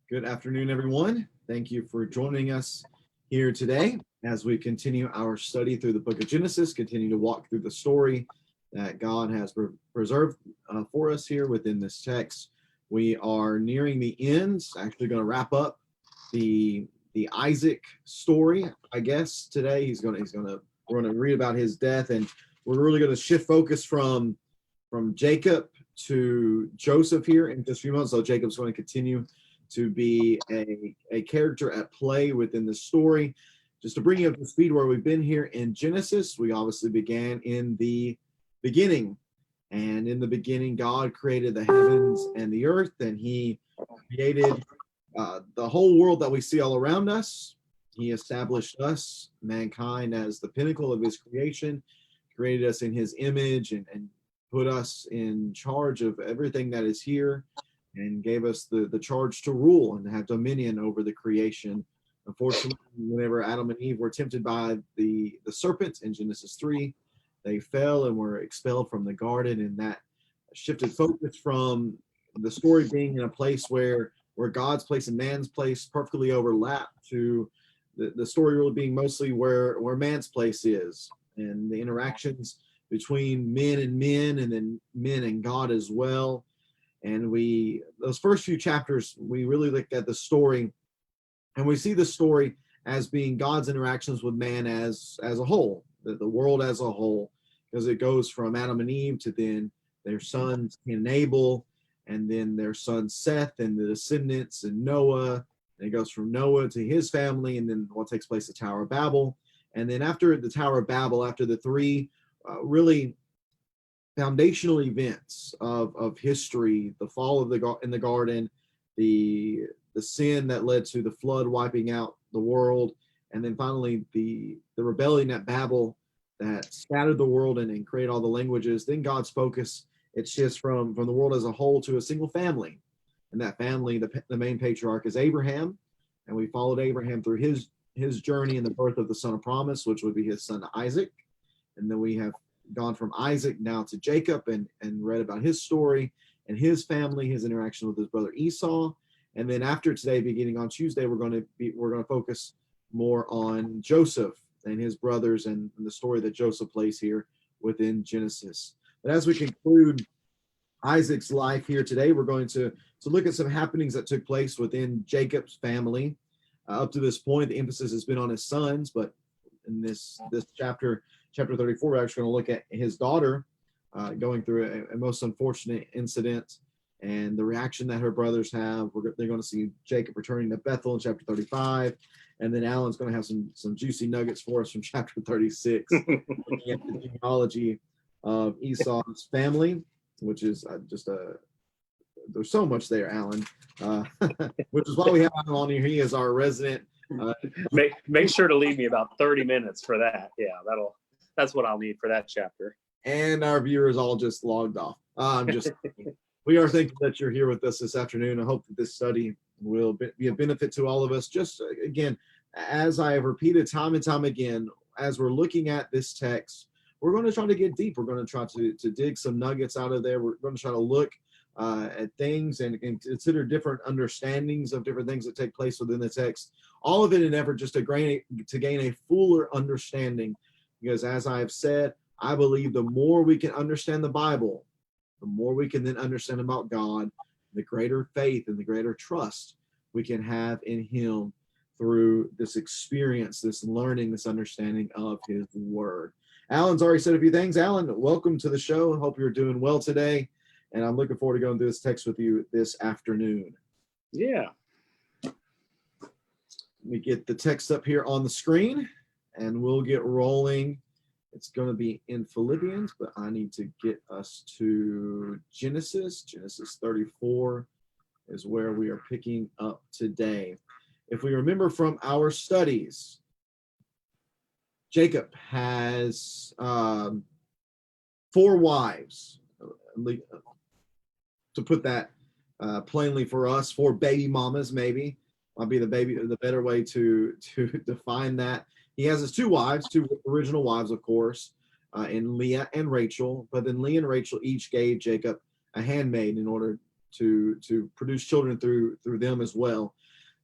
Good afternoon, everyone. Thank you for joining us here today as we continue our study through the book of Genesis, continue to walk through the story that God has preserved for us here within this text. We are nearing the end, actually going to wrap up the Isaac story, I guess, today. We're going to read about his death, and we're really going to shift focus from Jacob to Joseph here in just a few months. So Jacob's going to continue to be a character at play within the story. Just to bring you up to speed where we've been here in Genesis, we obviously began in the beginning. And in the beginning, God created the heavens and the earth, and he created the whole world that we see all around us. He established us, mankind, as the pinnacle of his creation, created us in his image, and put us in charge of everything that is here, and gave us the charge to rule and have dominion over the creation. Unfortunately, whenever Adam and Eve were tempted by the serpent in Genesis 3, they fell and were expelled from the garden, and that shifted focus from the story being in a place where God's place and man's place perfectly overlap to the story really being mostly where man's place is, and the interactions between men and men, and then men and God as well. And those first few chapters, we really looked at the story, and we see the story as being God's interactions with man as a whole, the world as a whole, because it goes from Adam and Eve to then their sons Cain and Abel, and then their son Seth and the descendants and Noah, and it goes from Noah to his family, and then what takes place at the Tower of Babel. And then after the Tower of Babel, after the three really foundational events of history, the fall in the garden, the sin that led to the flood wiping out the world, and then finally the rebellion at Babel that scattered the world and created all the languages. Then God's focus, it shifts from the world as a whole to a single family, and that family, the main patriarch, is Abraham, and we followed Abraham through his journey in the birth of the son of promise, which would be his son Isaac. And then we have gone from Isaac now to Jacob, and read about his story and his family, his interaction with his brother Esau. And then after today, beginning on Tuesday, we're going to focus more on Joseph and his brothers and the story that Joseph plays here within Genesis. But as we conclude Isaac's life here today, we're going to look at some happenings that took place within Jacob's family. Up to this point, the emphasis has been on his sons, but in this chapter 34, we're actually going to look at his daughter going through a most unfortunate incident and the reaction that her brothers have. They're going to see Jacob returning to Bethel in chapter 35, and then Alan's going to have some juicy nuggets for us from chapter 36, looking at the genealogy of Esau's family, which is there's so much there, Alan, which is why we have Alan on here. He is our resident. Make sure to leave me about 30 minutes for that. Yeah, that's what I'll need for that chapter. And our viewers all just logged off. We are thankful that you're here with us this afternoon. I hope that this study will be a benefit to all of us. Just again, as I have repeated time and time again, as we're looking at this text, we're going to try to get deep. We're going to try to dig some nuggets out of there. We're going to try to look at things and consider different understandings of different things that take place within the text. All of it in an effort just to gain a fuller understanding. Because as I have said, I believe the more we can understand the Bible, the more we can then understand about God, the greater faith and the greater trust we can have in him through this experience, this learning, this understanding of his word. Alan's already said a few things. Alan, welcome to the show. I hope you're doing well today. And I'm looking forward to going through this text with you this afternoon. Yeah. Let me get the text up here on the screen, and we'll get rolling. It's going to be in Philippians, but I need to get us to Genesis. Genesis 34 is where we are picking up today. If we remember from our studies, Jacob has 4 wives. To put that plainly for us, 4 baby mamas, maybe might be the better way to define that. He has his 2 wives, 2 original wives, of course, in Leah and Rachel. But then Leah and Rachel each gave Jacob a handmaid in order to produce children through them as well.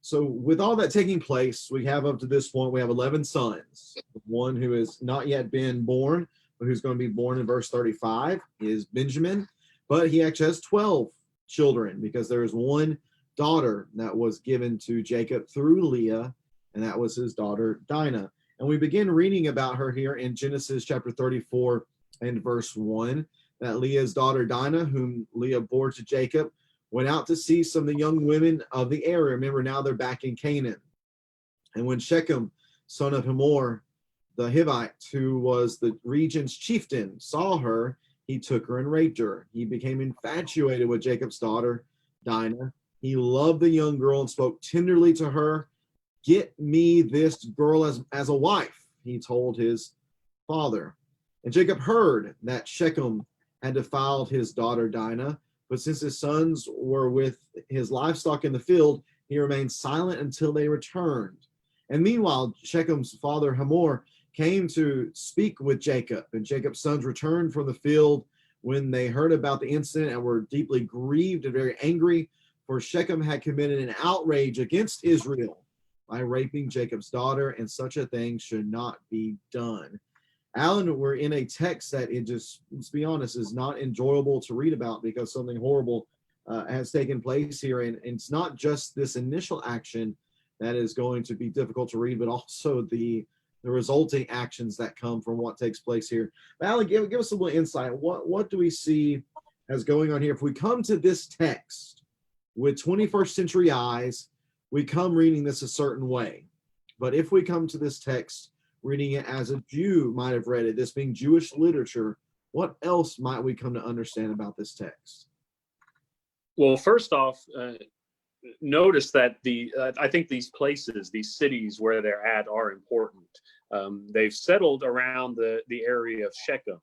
So with all that taking place, we have up to this point, we have 11 sons. One who has not yet been born, but who's going to be born in verse 35 is Benjamin. But he actually has 12 children because there is one daughter that was given to Jacob through Leah, and that was his daughter Dinah. And we begin reading about her here in Genesis chapter 34 and verse 1, that Leah's daughter Dinah, whom Leah bore to Jacob, went out to see some of the young women of the area. Remember, now they're back in Canaan. And when Shechem, son of Hamor, the Hivite, who was the region's chieftain, saw her, he took her and raped her. He became infatuated with Jacob's daughter, Dinah. He loved the young girl and spoke tenderly to her. Get me this girl as a wife, he told his father. And Jacob heard that Shechem had defiled his daughter Dinah, but since his sons were with his livestock in the field, he remained silent until they returned. And meanwhile, Shechem's father Hamor came to speak with Jacob, and Jacob's sons returned from the field when they heard about the incident and were deeply grieved and very angry, for Shechem had committed an outrage against Israel by raping Jacob's daughter, and such a thing should not be done. Alan, we're in a text that it just, let's be honest, is not enjoyable to read about because something horrible has taken place here. And it's not just this initial action that is going to be difficult to read, but also the resulting actions that come from what takes place here. But Alan, give us a little insight. What do we see as going on here? If we come to this text with 21st century eyes, we come reading this a certain way. But if we come to this text reading it as a Jew might have read it, this being Jewish literature, what else might we come to understand about this text? Well, first off, notice that I think these places, these cities where they're at are important. They've settled around the area of Shechem.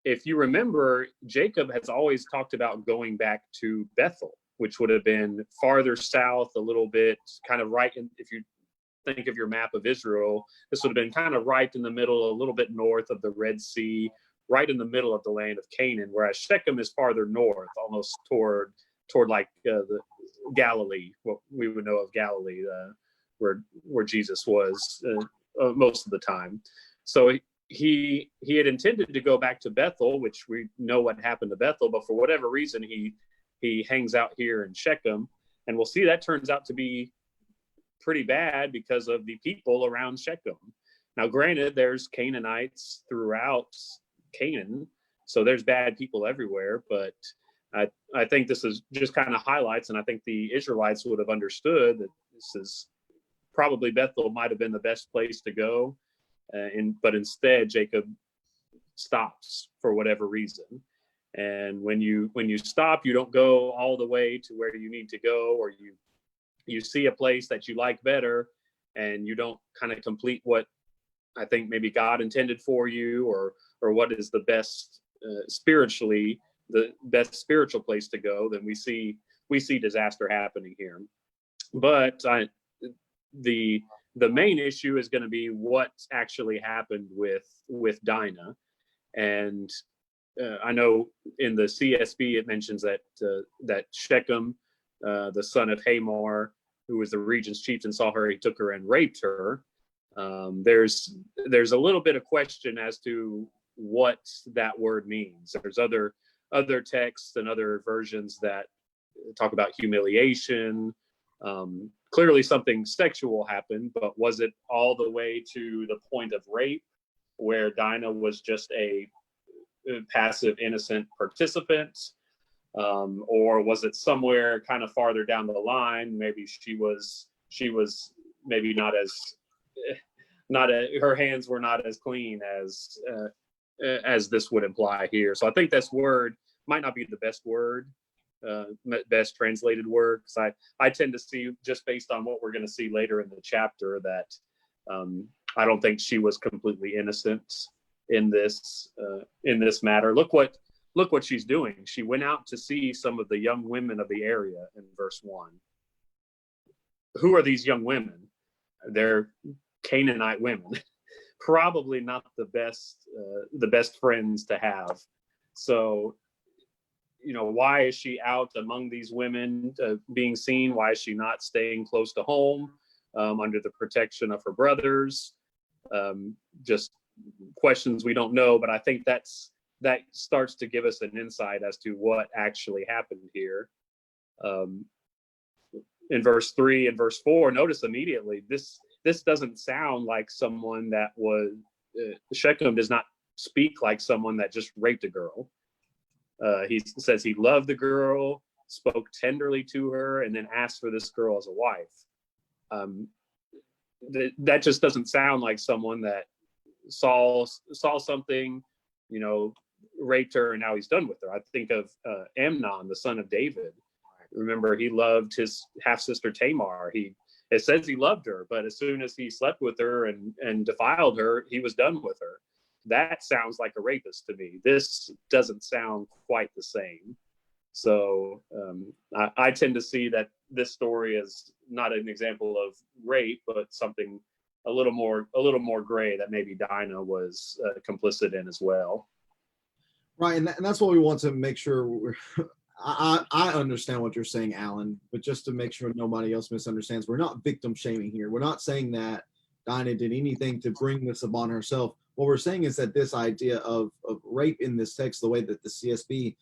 If you remember, Jacob has always talked about going back to Bethel, which would have been farther south a little bit, kind of right in, if you think of your map of Israel, this would have been kind of right in the middle, a little bit north of the Red Sea, right in the middle of the land of Canaan, whereas Shechem is farther north, almost toward like the Galilee, what we would know of Galilee, where Jesus was most of the time. So he had intended to go back to Bethel, which we know what happened to Bethel, but for whatever reason, he hangs out here in Shechem, and we'll see that turns out to be pretty bad because of the people around Shechem. Now, granted, there's Canaanites throughout Canaan, so there's bad people everywhere, but I think this is just kind of highlights, and I think the Israelites would have understood that this is probably Bethel might have been the best place to go, but instead Jacob stops for whatever reason. And when you stop, you don't go all the way to where you need to go, or you see a place that you like better, and you don't kind of complete what I think maybe God intended for you, or what is the best spiritually, the best spiritual place to go, then we see disaster happening here. But the main issue is going to be what actually happened with Dinah. And I know in the CSB it mentions that Shechem, the son of Hamor, who was the region's chieftain, saw her, he took her and raped her. There's a little bit of question as to what that word means. There's other texts and other versions that talk about humiliation. Clearly something sexual happened, but was it all the way to the point of rape, where Dinah was just a passive, innocent participant? Or was it somewhere kind of farther down the line? Maybe she was maybe her hands were not as clean as this would imply here. So I think this word might not be the best word, best translated word, because I tend to see, just based on what we're going to see later in the chapter, that I don't think she was completely innocent in this matter. Look what she's doing. She went out to see some of the young women of the area in verse 1. Who are these young women? They're Canaanite women. Probably not the best friends to have. So why is she out among these women being seen? Why is she not staying close to home under the protection of her brothers? Just questions we don't know, but I think that starts to give us an insight as to what actually happened here. In verse 3 and verse 4, notice immediately this doesn't sound like someone that was Shechem does not speak like someone that just raped a girl. He says he loved the girl, spoke tenderly to her, and then asked for this girl as a wife. That just doesn't sound like someone that saw something, raped her, and now he's done with her. I think of Amnon, the son of David. Remember, he loved his half-sister Tamar. It says he loved her, but as soon as he slept with her and defiled her, he was done with her. That sounds like a rapist to me. This doesn't sound quite the same. So I tend to see that this story is not an example of rape, but something a little more gray that maybe Dinah was complicit in as well. Right, and that's what we want to make sure I understand what you're saying, Alan, but just to make sure nobody else misunderstands, we're not victim shaming here. We're not saying that Dinah did anything to bring this upon herself. What we're saying is that this idea of rape in this text, the way that the CSB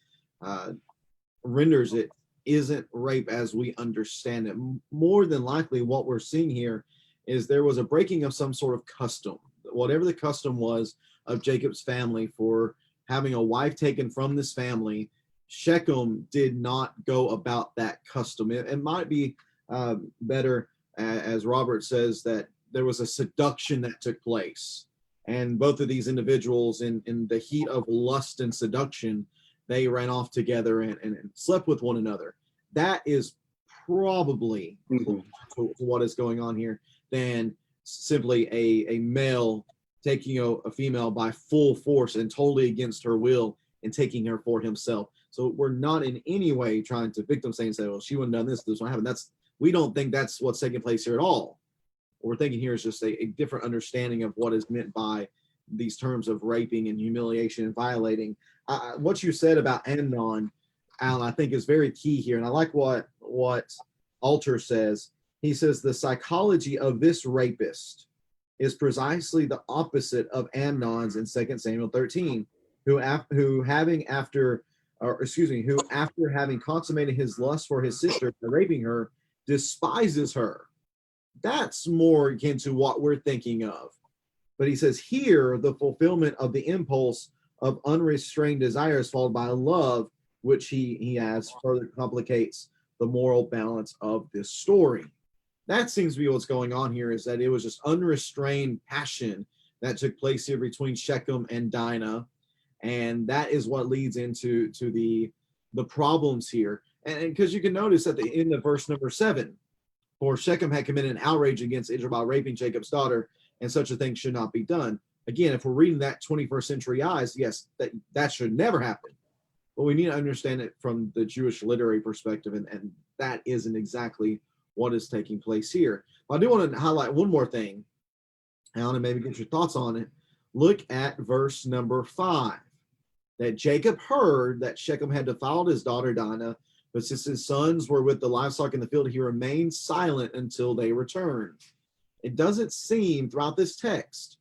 renders it, isn't rape as we understand it. More than likely, what we're seeing here is there was a breaking of some sort of custom. Whatever the custom was of Jacob's family for having a wife taken from this family, Shechem did not go about that custom. It might be better, as Robert says, that there was a seduction that took place. And both of these individuals, in the heat of lust and seduction, they ran off together and slept with one another. That is probably to what is going on here than simply a male taking a female by full force and totally against her will and taking her for himself. So we're not in any way trying to victim shame and say, well, she wouldn't have done this wouldn't happen. We don't think that's what's taking place here at all. What we're thinking here is just a different understanding of what is meant by these terms of raping and humiliation and violating. What you said about Amnon, Alan, I think is very key here. And I like what Alter says. He says the psychology of this rapist is precisely the opposite of Amnon's in 2 Samuel 13, who after having consummated his lust for his sister by raping her, despises her. That's more akin to what we're thinking of. But he says here, the fulfillment of the impulse of unrestrained desire is followed by love, which he has further complicates the moral balance of this story. That seems to be what's going on here, is that it was just unrestrained passion that took place here between Shechem and Dinah. And that is what leads into the problems here. And because you can notice at the end of verse number 7, for Shechem had committed an outrage against Israel by raping Jacob's daughter, and such a thing should not be done. Again, if we're reading that 21st century eyes, yes, that should never happen. But we need to understand it from the Jewish literary perspective, and that isn't exactly what is taking place here. But I do want to highlight one more thing, Alan, and maybe get your thoughts on it. Look at verse number 5. That Jacob heard that Shechem had defiled his daughter Dinah, but since his sons were with the livestock in the field, he remained silent until they returned. It doesn't seem throughout this text,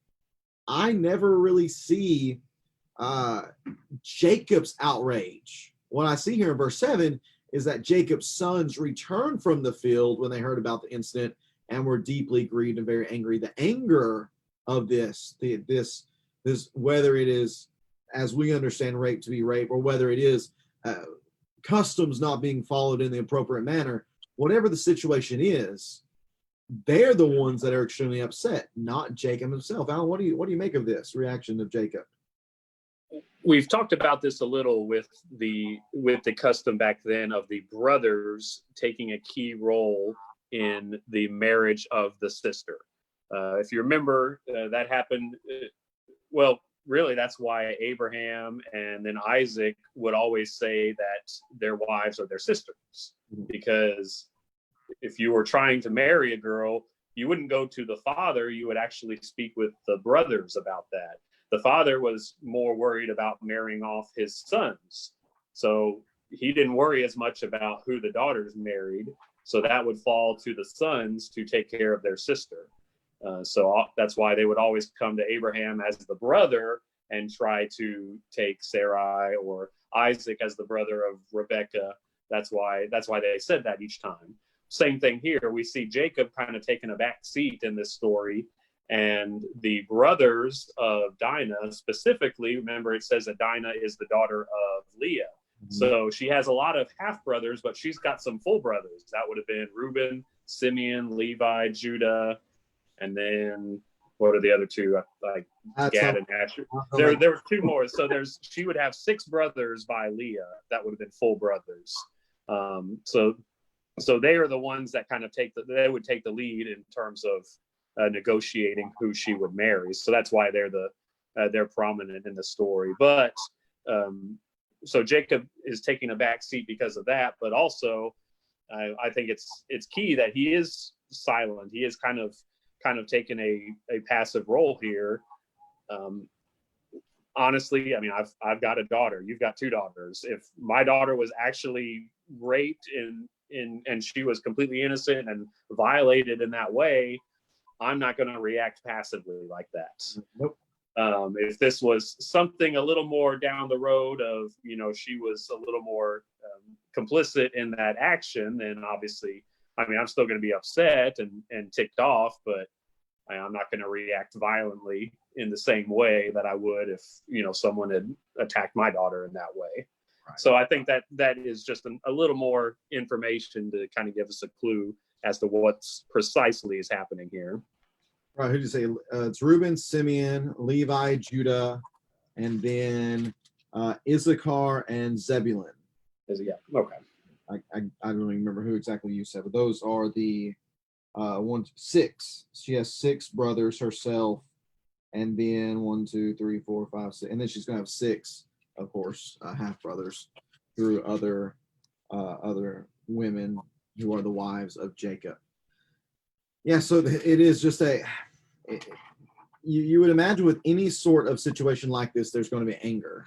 I never really see Jacob's outrage. What I see here in verse 7 is that Jacob's sons returned from the field when they heard about the incident and were deeply grieved and very angry. The anger of this, whether it is, as we understand rape to be rape, or whether it is customs not being followed in the appropriate manner, whatever the situation is, they're the ones that are extremely upset, not Jacob himself. Alan, what do you make of this reaction of Jacob? We've talked about this a little with the custom back then of the brothers taking a key role in the marriage of the sister. If you remember, that happened. Well, really, that's why Abraham and then Isaac would always say that their wives are their sisters, because if you were trying to marry a girl, you wouldn't go to the father, you would actually speak with the brothers about that. The father was more worried about marrying off his sons. So he didn't worry as much about who the daughters married. So that would fall to the sons to take care of their sister. So that's why they would always come to Abraham as the brother and try to take Sarai, or Isaac as the brother of Rebekah. That's why they said that each time. Same thing here. We see Jacob kind of taking a back seat in this story. And the brothers of Dinah, specifically, remember it says that Dinah is the daughter of Leah. Mm-hmm. So she has a lot of half brothers, but she's got some full brothers. That would have been Reuben, Simeon, Levi, Judah, and then what are the other two? Like Gad and Asher. There were two more. So she would have 6 brothers by Leah. That would have been full brothers. So they are the ones that kind of they would take the lead in terms of negotiating who she would marry. So that's why they're prominent in the story. But so Jacob is taking a back seat because of that. But also, I think it's key that he is silent. He is kind of taken a passive role here. Honestly, I mean, I've got a daughter. You've got 2 daughters. If my daughter was actually raped and she was completely innocent and violated in that way, I'm not going to react passively like that. Nope. If this was something a little more down the road of, she was a little more complicit in that action, then obviously, I mean, I'm still going to be upset and ticked off, but I'm not going to react violently in the same way that I would if, someone had attacked my daughter in that way. Right. So I think that is just a little more information to kind of give us a clue as to what's precisely is happening here. Right. Who did you say? It's Reuben, Simeon, Levi, Judah, and then Issachar and Zebulun. Yeah. Okay. I don't even remember who exactly you said, but those are the 6. She has 6 brothers herself, and then 1, 2, 3, 4, 5, 6, and then she's gonna have 6, of course, half brothers through other women who are the wives of Jacob. Yeah, so it is just you would imagine with any sort of situation like this, there's going to be anger.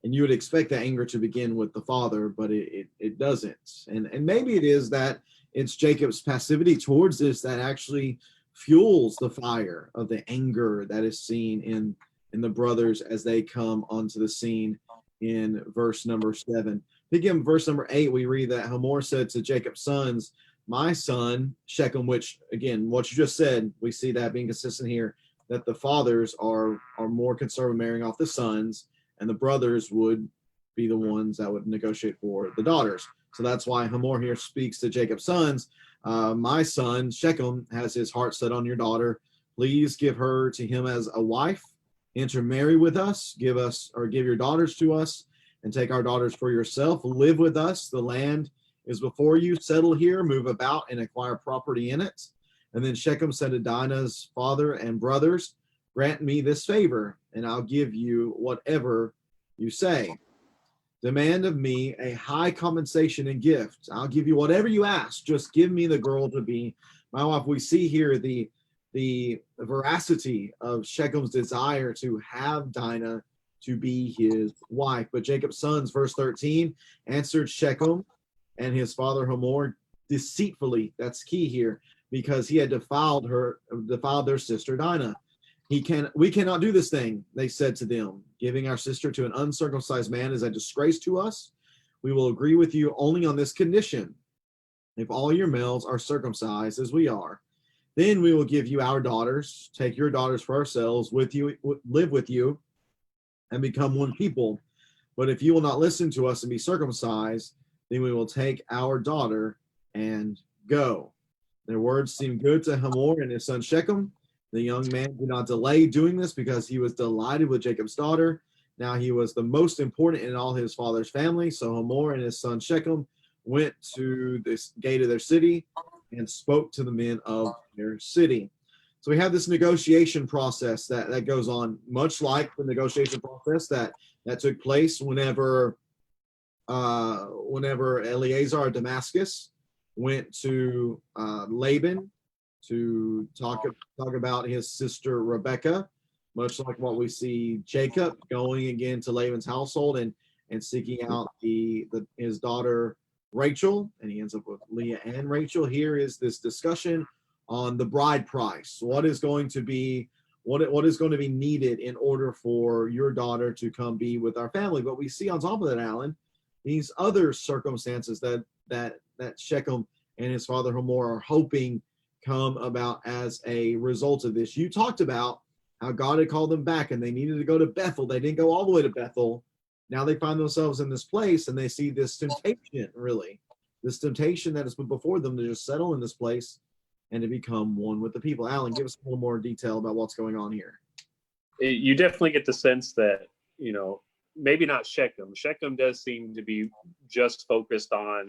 And you would expect that anger to begin with the father, but it doesn't. And maybe it is that it's Jacob's passivity towards this that actually fuels the fire of the anger that is seen in the brothers as they come onto the scene in verse number 7. Begin verse number 8, we read that Hamor said to Jacob's sons, "My son Shechem," which again, what you just said, we see that being consistent here, that the fathers are more concerned with marrying off the sons, and the brothers would be the ones that would negotiate for the daughters. So that's why Hamor here speaks to Jacob's sons. "My son Shechem has his heart set on your daughter. Please give her to him as a wife. Intermarry with us. Give your daughters to us, and take our daughters for yourself. Live with us. The land is before you. Settle here, move about, and acquire property in it." And then Shechem said to Dinah's father and brothers, "Grant me this favor, and I'll give you whatever you say. Demand of me a high compensation and gift. I'll give you whatever you ask. Just give me the girl to be my wife." We see here the veracity of Shechem's desire to have Dinah to be his wife. But Jacob's sons, verse 13, answered Shechem and his father Hamor deceitfully. That's key here, because he had defiled their sister Dinah. "We cannot do this thing," they said to them. "Giving our sister to an uncircumcised man is a disgrace to us. We will agree with you only on this condition: if all your males are circumcised as we are, then we will give you our daughters, take your daughters for ourselves, live with you, and become one people. But if you will not listen to us and be circumcised, then we will take our daughter and go." Their words seemed good to Hamor and his son Shechem. The young man did not delay doing this because he was delighted with Jacob's daughter. Now he was the most important in all his father's family. So Hamor and his son Shechem went to this gate of their city and spoke to the men of their city. So we have this negotiation process that goes on, much like the negotiation process that took place whenever Eleazar of Damascus went to Laban to talk about his sister Rebekah, much like what we see Jacob going again to Laban's household and and seeking out his daughter Rachel, and he ends up with Leah and Rachel. Here is this discussion on the bride price. What is going to be needed in order for your daughter to come be with our family? But we see on top of that, Alan, these other circumstances that Shechem and his father Hamor are hoping come about as a result of this. You talked about how God had called them back and they needed to go to Bethel. They didn't go all the way to Bethel. Now they find themselves in this place and they see this temptation, this temptation that has been before them to just settle in this place and to become one with the people. Alan, give us a little more detail about what's going on here. You definitely get the sense that, maybe not Shechem. Shechem does seem to be just focused on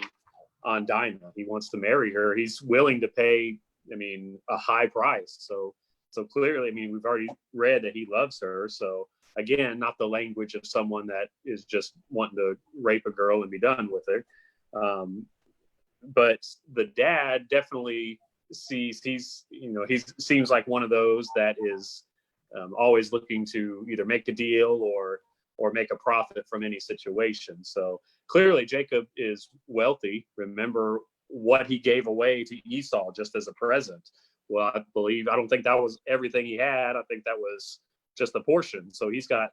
Dinah. He wants to marry her. He's willing to pay, a high price. So clearly, we've already read that he loves her. So again, not the language of someone that is just wanting to rape a girl and be done with her. But the dad definitely sees he seems like one of those that is always looking to either make a deal or make a profit from any situation. So clearly Jacob is wealthy. Remember what he gave away to Esau just as a present. Well, I don't think that was everything he had. I think that was just a portion. So he's got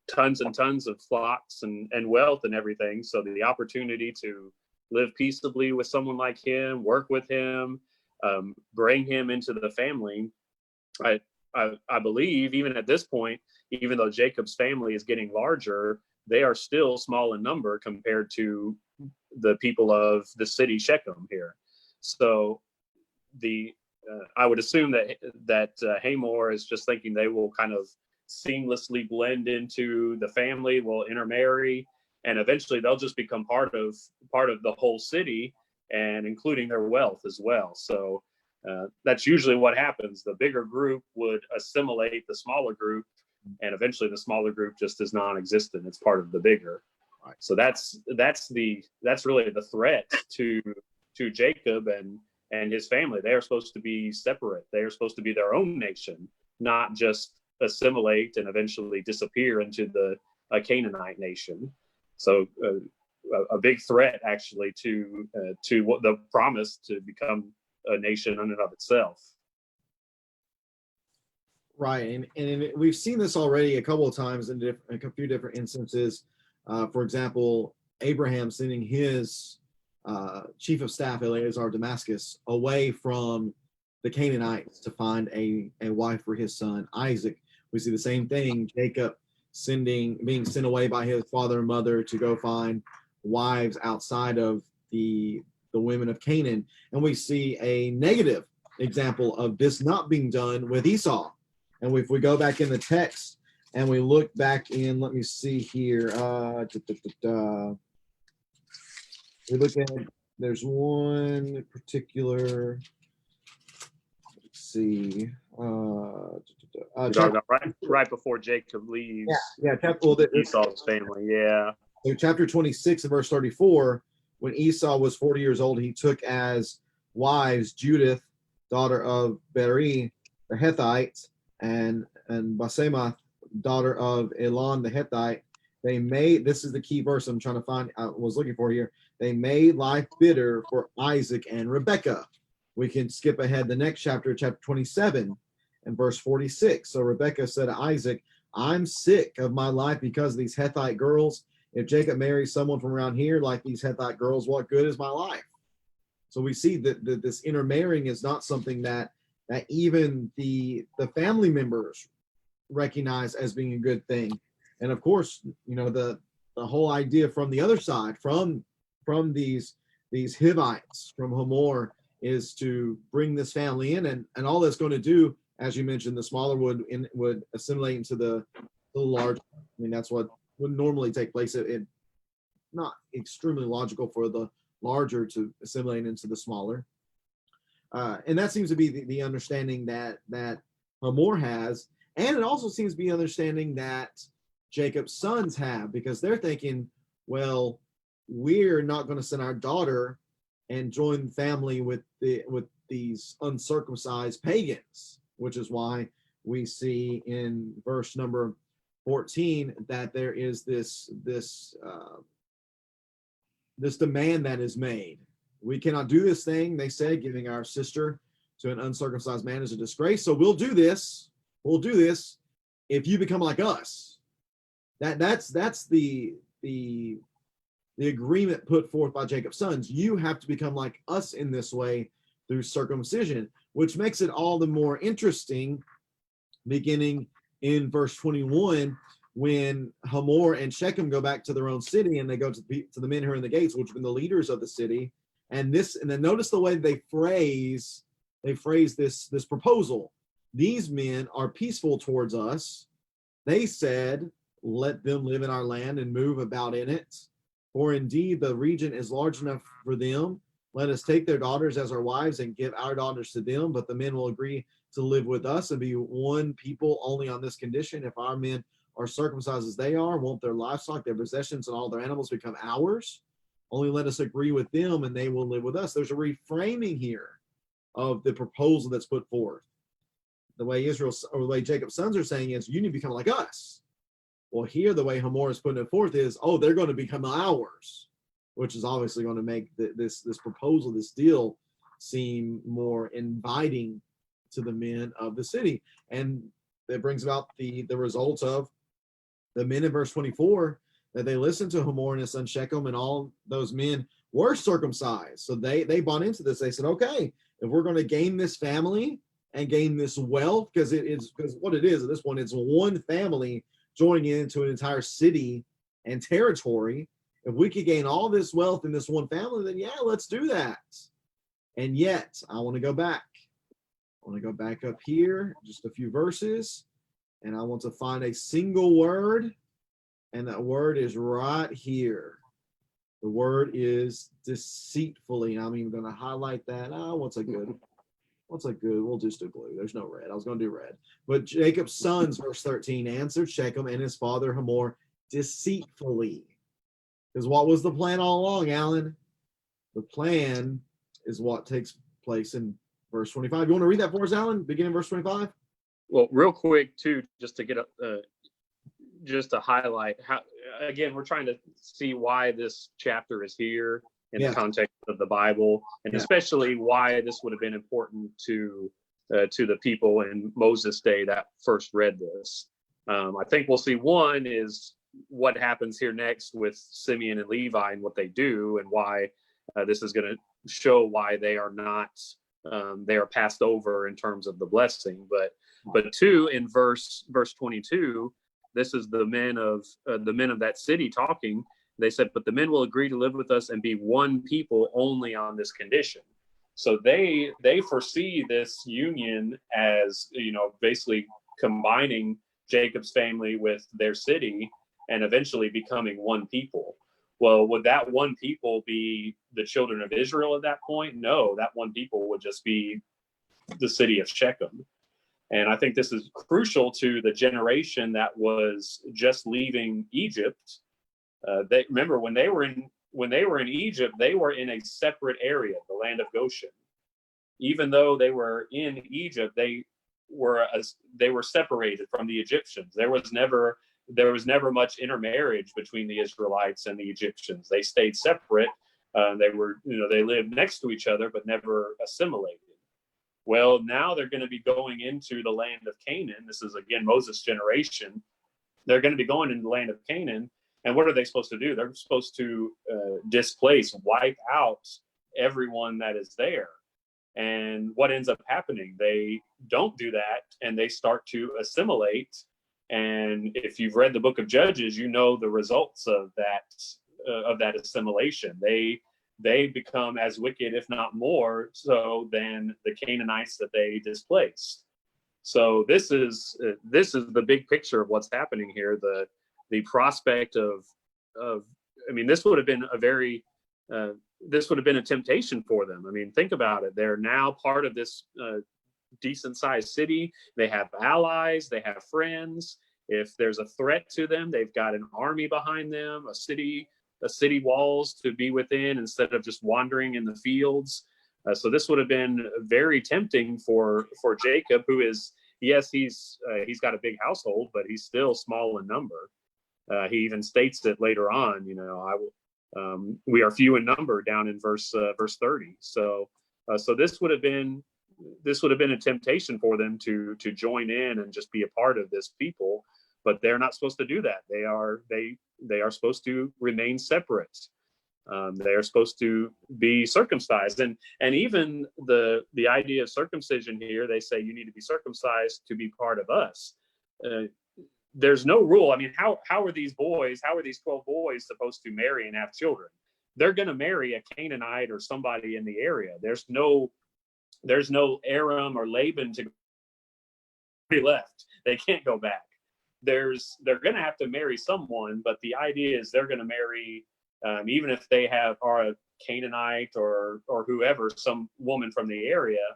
tons and tons of flocks and wealth and everything. So the opportunity to live peaceably with someone like him, work with him, bring him into the family. I believe even at this point, even though Jacob's family is getting larger, they are still small in number compared to the people of the city Shechem here. So I would assume that Hamor is just thinking they will kind of seamlessly blend into the family, will intermarry, and eventually they'll just become part of the whole city, and including their wealth as well. So that's usually what happens. The bigger group would assimilate the smaller group, and eventually the smaller group just is non-existent. It's part of the bigger. Right. So that's really the threat to Jacob and his family. They are supposed to be separate. They are supposed to be their own nation, not just assimilate and eventually disappear into the Canaanite nation. So a big threat actually to what the promise to become a nation in and of itself. Right, and we've seen this already a couple of times in a few different instances. For example, Abraham sending his chief of staff, Eleazar of Damascus, away from the Canaanites to find a wife for his son Isaac. We see the same thing, Jacob being sent away by his father and mother to go find wives outside of the women of Canaan. And we see a negative example of this not being done with Esau. And if we go back in the text and we look back in, let me see here. We look at, there's one particular, let's see. Right before Jacob leaves. Yeah. Esau's family. Yeah. So chapter 26 and verse 34, when Esau was 40 years old, he took as wives Judith, daughter of Beri, the Hittite, and Basemath, daughter of Elon the Hittite. They made, this is the key verse I'm trying to find, I was looking for here. They made life bitter for Isaac and Rebekah. We can skip ahead the next chapter 27 and verse 46. So Rebekah said to Isaac, I'm sick of my life because of these Hittite girls. If Jacob marries someone from around here like these Hittite girls, what good is my life? So we see that this intermarrying is not something that even the family members recognize as being a good thing. And of course, the whole idea from the other side, from these Hivites, from Hamor, is to bring this family in, and all that's going to do, as you mentioned, the smaller would assimilate into the large. That's what would normally take place. It not extremely logical for the larger to assimilate into the smaller. And that seems to be the understanding that Hamor has. And it also seems to be understanding that Jacob's sons have, because they're thinking, well, we're not going to send our daughter and join family with these uncircumcised pagans, which is why we see in verse number 14 that there is this demand that is made. We cannot do this thing, they said, giving our sister to an uncircumcised man is a disgrace. So we'll do this. We'll do this if you become like us. That's the agreement put forth by Jacob's sons. You have to become like us in this way through circumcision, which makes it all the more interesting beginning in verse 21 when Hamor and Shechem go back to their own city and they go to the men who are in the gates, which have been the leaders of the city. And then notice the way they phrase this proposal. These men are peaceful towards us. They said, let them live in our land and move about in it. For indeed, the region is large enough for them. Let us take their daughters as our wives and give our daughters to them. But the men will agree to live with us and be one people only on this condition. If our men are circumcised as they are, won't their livestock, their possessions, and all their animals become ours? Only let us agree with them and they will live with us. There's a reframing here of the proposal that's put forth. The way Jacob's sons are saying is, you need to become like us. Well, here the way Hamor is putting it forth is, they're going to become ours, which is obviously going to make this proposal, this deal, seem more inviting to the men of the city. And that brings about the results of the men in verse 24, that they listened to Hamor and his son Shechem, and all those men were circumcised. So they bought into this. They said, okay, if we're going to gain this family and gain this wealth, because what it is at this point, it's one family joining into an entire city and territory. If we could gain all this wealth in this one family, then yeah, let's do that. And yet, I want to go back. I want to go back up here, just a few verses, and I want to find a single word, and that word is right here. The word is deceitfully. I'm even going to highlight that. What's a good? We'll just do blue. There's no red. I was going to do red. But Jacob's sons, verse 13, answered Shechem and his father Hamor deceitfully. Because what was the plan all along, Alan? The plan is what takes place in verse 25. You want to read that for us, Alan? Beginning verse 25? Well, real quick, too, just to get just to highlight how, again, we're trying to see why this chapter is here in the context of the Bible, and especially why this would have been important to the people in Moses' day that first read this. I think we'll see one is what happens here next with Simeon and Levi and what they do, and why this is going to show why they are not they are passed over in terms of the blessing. But two, in verse 22, this is the men of that city talking. They said, but the men will agree to live with us and be one people only on this condition. So they foresee this union as, basically combining Jacob's family with their city and eventually becoming one people. Well, would that one people be the children of Israel at that point? No, that one people would just be the city of Shechem. And I think this is crucial to the generation that was just leaving Egypt. They remember when they were in Egypt, they were in a separate area, the land of Goshen. Even though they were in Egypt, they were separated from the Egyptians. There was never much intermarriage between the Israelites and the Egyptians. They stayed separate. They lived next to each other, but never assimilated. Well, now they're going to be going into the land of Canaan. This is, again, Moses' generation. They're going to be going into the land of Canaan. And what are they supposed to do? They're supposed to wipe out everyone that is there. And what ends up happening? They don't do that, and they start to assimilate. And if you've read the book of Judges, you know the results of that assimilation. They become as wicked, if not more so, than the Canaanites that they displaced. So this is the big picture of what's happening here. The prospect of this would have been a temptation for them. I mean, think about it. They're now part of this decent sized city. They have allies, they have friends. If there's a threat to them, they've got an army behind them, a city walls to be within instead of just wandering in the fields. So this would have been very tempting for Jacob, who is yes, he's got a big household, but he's still small in number. He even states it later on. We are few in number down in verse 30. So this would have been a temptation for them to join in and just be a part of this people, but they're not supposed to do that. They are supposed to remain separate. They are supposed to be circumcised, and even the idea of circumcision here, they say you need to be circumcised to be part of us. There's no rule. I mean, how are these 12 boys supposed to marry and have children? They're going to marry a Canaanite or somebody in the area. There's no Aram or Laban to be left. They can't go back. They're going to have to marry someone, but the idea is they're going to marry, even if they are a Canaanite or whoever, some woman from the area.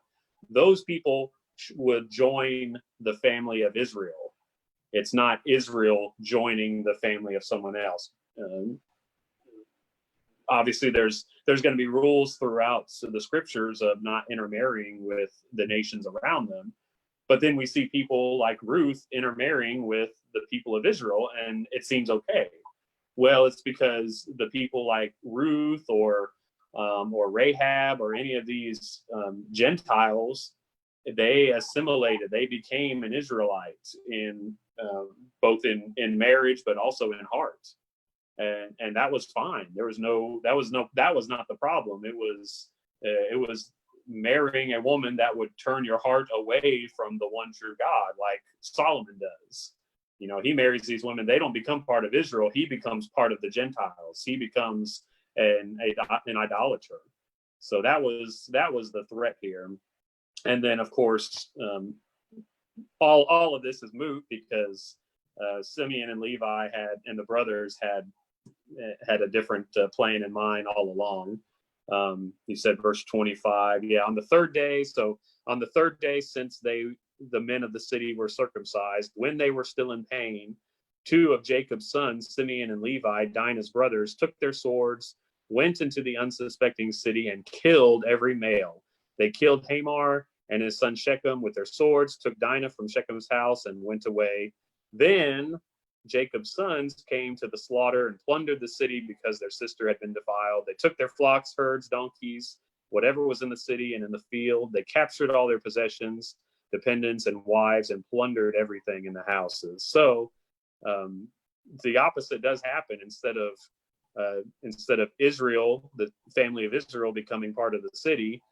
Those people would join the family of Israel. It's not Israel joining the family of someone else. Obviously, there's going to be rules throughout the scriptures of not intermarrying with the nations around them. But then we see people like Ruth intermarrying with the people of Israel, and it seems okay. Well, it's because the people like Ruth or Rahab or any of these Gentiles, they assimilated. They became an Israelite in both in marriage, but also in heart, and that was fine. That was not the problem. It was marrying a woman that would turn your heart away from the one true God, like Solomon does. He marries these women. They don't become part of Israel. He becomes part of the Gentiles. He becomes an idolater. So that was the threat here. And then, of course, all of this is moot because Simeon and Levi and the brothers had a different plan in mind all along. He said, verse 25, on the third day. So on the third day, since the men of the city were circumcised, when they were still in pain, two of Jacob's sons, Simeon and Levi, Dinah's brothers, took their swords, went into the unsuspecting city, and killed every male. They killed Hamor and his son Shechem with their swords, took Dinah from Shechem's house, and went away. Then Jacob's sons came to the slaughter and plundered the city because their sister had been defiled. They took their flocks, herds, donkeys, whatever was in the city and in the field. They captured all their possessions, dependents and wives, and plundered everything in the houses. So the opposite does happen. Instead of Israel, the family of Israel, becoming part of the city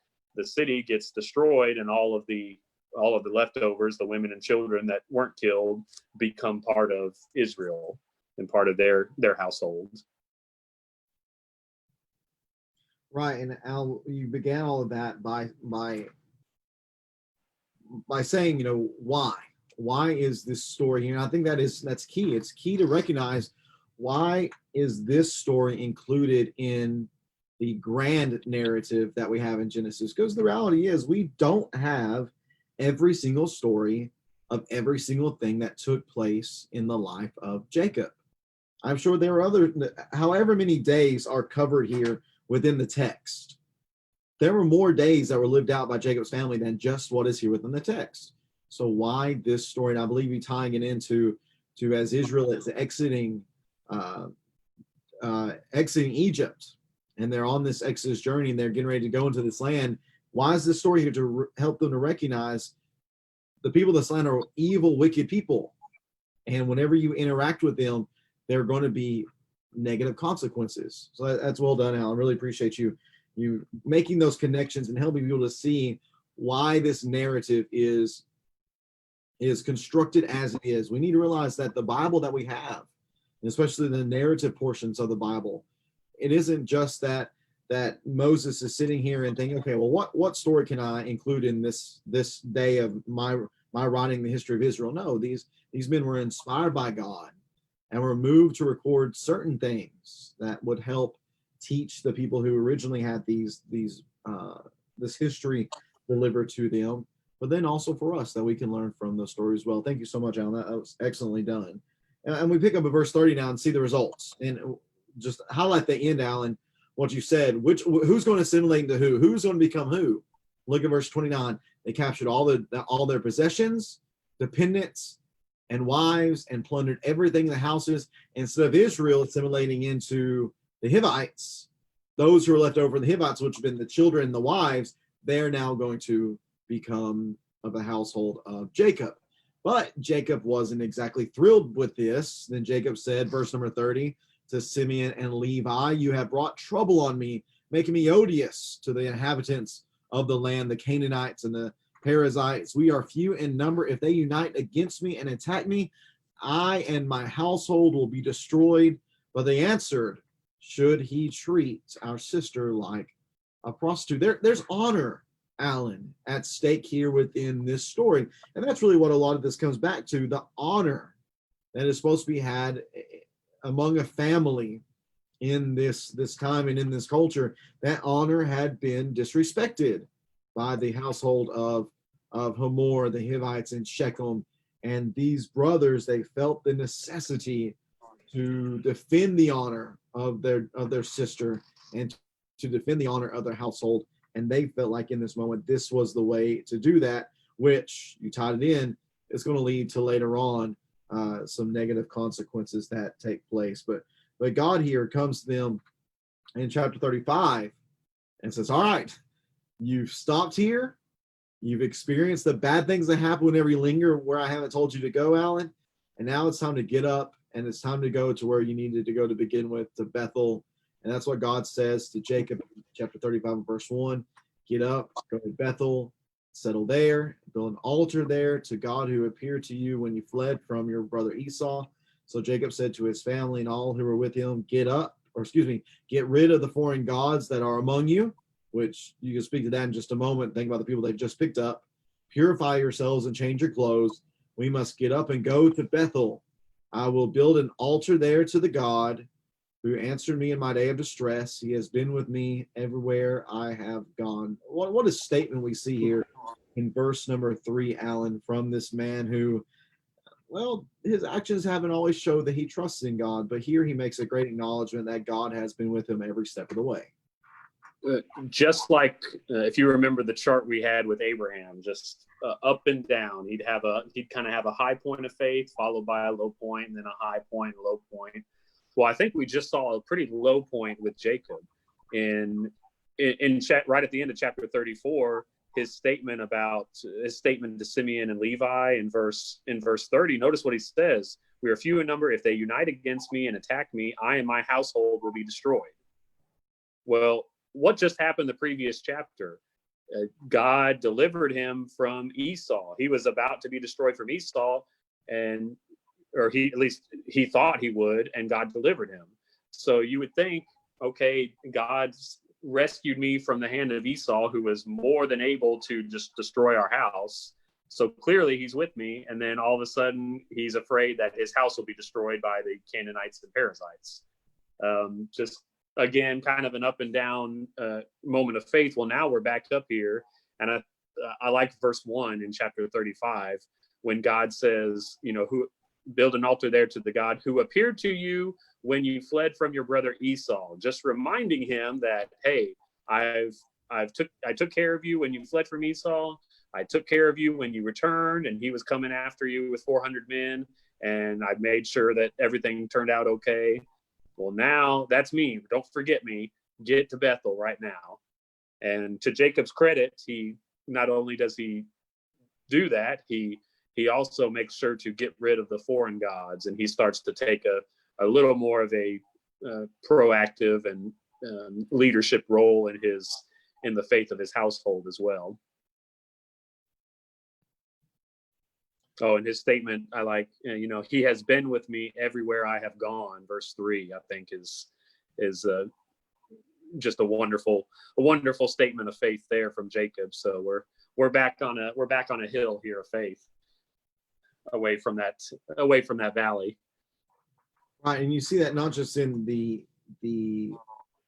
gets destroyed, and all of the leftovers, the women and children that weren't killed, become part of Israel and part of their household. Right, and Al, you began all of that by saying, why is this story here? And I think that's key. It's key to recognize, why is this story included in the grand narrative that we have in Genesis? Because the reality is, we don't have every single story of every single thing that took place in the life of Jacob. I'm sure there are however many days are covered here within the text. There were more days that were lived out by Jacob's family than just what is here within the text. So why this story? And I believe you're tying it into as Israel is exiting Egypt, and they're on this Exodus journey, and they're getting ready to go into this land. Why is this story here? To help them to recognize the people of this land are evil, wicked people. And whenever you interact with them, there are going to be negative consequences. So that's well done, Al. I really appreciate you making those connections and helping people to see why this narrative is constructed as it is. We need to realize that the Bible that we have, especially the narrative portions of the Bible, it isn't just that Moses is sitting here and thinking, okay, well, what story can I include in this day of my writing the history of Israel? No, these men were inspired by God and were moved to record certain things that would help teach the people who originally had this history delivered to them, but then also for us, that we can learn from those stories as well. Thank you so much, Alan. That was excellently done. And we pick up at verse 30 now and see the results, and just highlight the end, Alan, what you said. Who's going to assimilate into who? Who's going to become who? Look at verse 29. They captured all their possessions. dependents and wives and plundered everything in the houses. Instead of Israel assimilating into the Hivites, those who are left over, the Hivites, which have been the children and the wives, they're now going to become of the household of Jacob. But Jacob wasn't exactly thrilled with this. Then Jacob said, verse number 30, to Simeon and Levi, you have brought trouble on me, making me odious to the inhabitants of the land, the Canaanites and the Perizzites. We are few in number. If they unite against me and attack me, I and my household will be destroyed. But they answered, should he treat our sister like a prostitute? There's honor, Alan, at stake here within this story. And that's really what a lot of this comes back to, the honor that is supposed to be had among a family in this time and in this culture. That honor had been disrespected by the household of Hamor, the Hivites in Shechem. And these brothers, they felt the necessity to defend the honor of their sister and to defend the honor of their household. And they felt like in this moment, this was the way to do that, which you tied it in, is going to lead to later on some negative consequences that take place. But God here comes to them in chapter 35 and says, all right, you've stopped here. You've experienced the bad things that happen whenever you linger where I haven't told you to go, Alan. And now it's time to get up, and it's time to go to where you needed to go to begin with, to Bethel. And that's what God says to Jacob in chapter 35, verse 1. Get up, go to Bethel, settle there, build an altar there to God who appeared to you when you fled from your brother Esau. So Jacob said to his family and all who were with him, get rid of the foreign gods that are among you, which you can speak to that in just a moment. Think about the people they've just picked up. Purify yourselves and change your clothes. We must get up and go to Bethel. I will build an altar there to the God who answered me in my day of distress. He has been with me everywhere I have gone. What a statement we see here in verse number 3, Alan, from this man who, well, his actions haven't always showed that he trusts in God, but here he makes a great acknowledgement that God has been with him every step of the way. Just like if you remember the chart we had with Abraham, just up and down. He'd kind of have a high point of faith followed by a low point, and then a high point, a low point. Well, I think we just saw a pretty low point with Jacob in right at the end of chapter 34. His statement to Simeon and Levi in verse 30. Notice what he says: "We are few in number. If they unite against me and attack me, I and my household will be destroyed." Well, what just happened the previous chapter? God delivered him from Esau. He was about to be destroyed from Esau, or at least he thought he would, and God delivered him. So you would think, okay, God's rescued me from the hand of Esau, who was more than able to just destroy our house. So clearly he's with me. And then all of a sudden he's afraid that his house will be destroyed by the Canaanites and Perizzites. Just again, kind of an up and down moment of faith. Well, now we're back up here. And I like verse 1 in chapter 35, when God says, who build an altar there to the God who appeared to you when you fled from your brother Esau, just reminding him that, hey, I took care of you when you fled from Esau. I took care of you when you returned, and he was coming after you with 400 men, and I made sure that everything turned out okay. Well, now that's me. Don't forget me. Get to Bethel right now. And to Jacob's credit, he not only does he do that, he also makes sure to get rid of the foreign gods, and he starts to take a little more of a proactive and leadership role in the faith of his household as well. Oh, and his statement, I like, he has been with me everywhere I have gone. Verse 3, I think is just a wonderful statement of faith there from Jacob. So we're back on a hill here of faith, away from that valley. Right, and you see that not just in the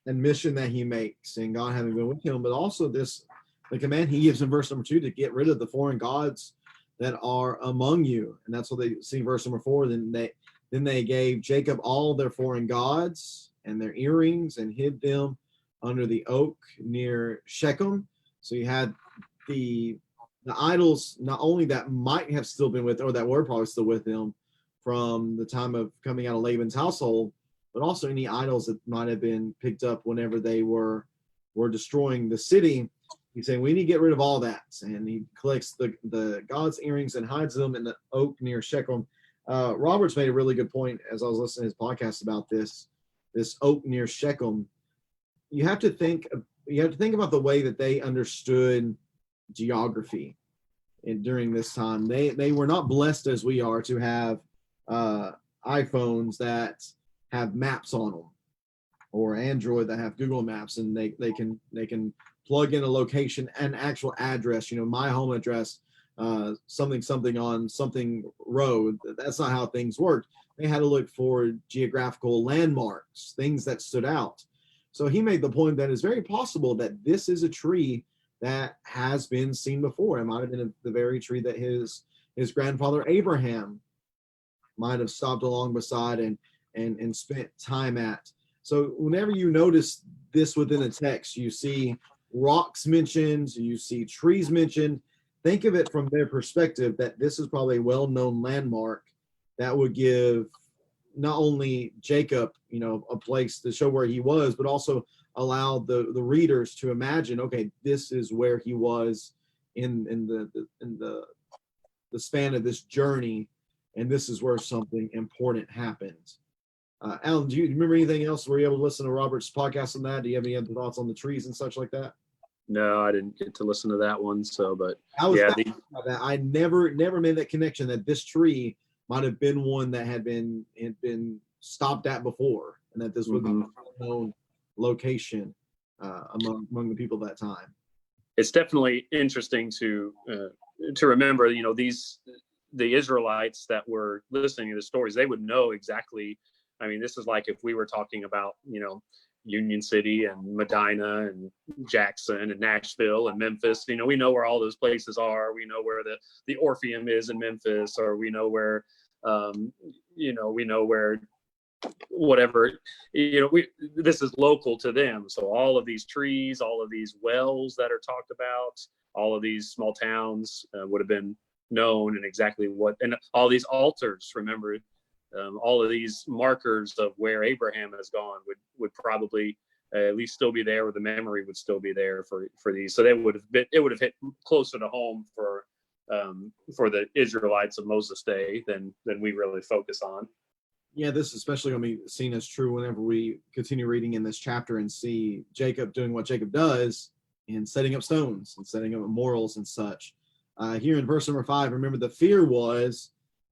admission that he makes and God having been with him, but also the command he gives in verse number 2 to get rid of the foreign gods that are among you. And that's what they see in verse number 4. Then they gave Jacob all their foreign gods and their earrings and hid them under the oak near Shechem. So you had the the idols, not only that might have still been with, or that were probably still with him from the time of coming out of Laban's household, but also any idols that might have been picked up whenever they were destroying the city. He's saying we need to get rid of all that, and he collects the god's earrings and hides them in the oak near Shechem. Roberts made a really good point as I was listening to his podcast about this oak near Shechem. You have to think about the way that they understood geography during this time. They were not blessed as we are to have iPhones that have maps on them, or Android that have Google Maps, and they can plug in a location, an actual address, my home address, something on something road. That's not how things worked. They had to look for geographical landmarks, things that stood out. So he made the point that it's very possible that this is a tree that has been seen before. It might have been the very tree that his grandfather Abraham might have stopped along beside and spent time at. So whenever you notice this within a text, you see rocks mentioned, you see trees mentioned. Think of it from their perspective that this is probably a well-known landmark that would give not only Jacob, a place to show where he was, but also allow the readers to imagine, okay, this is where he was in the span of this journey, and this is where something important happened. Alan, do you remember anything else? Were you able to listen to Robert's podcast on that? Do you have any other thoughts on the trees and such like that? No, I didn't get to listen to that one. So, but I never made that connection that this tree might have been one that had been stopped at before, and that this would be a known location among the people at that time. It's definitely interesting to remember, the Israelites that were listening to the stories, they would know exactly. I mean, this is like if we were talking about, Union City and Medina and Jackson and Nashville and Memphis. We know where all those places are. We know where the Orpheum is in Memphis, or we know where, whatever, this is local to them. So all of these trees, all of these wells that are talked about, all of these small towns would have been known, and exactly what, and all these altars, remember, all of these markers of where Abraham has gone would probably at least still be there, or the memory would still be there for these. So it would have hit closer to home for the Israelites of Moses' day than we really focus on. Yeah, this is especially going to be seen as true whenever we continue reading in this chapter and see Jacob doing what Jacob does in setting up stones and setting up memorials and such. Here in verse number 5, remember the fear was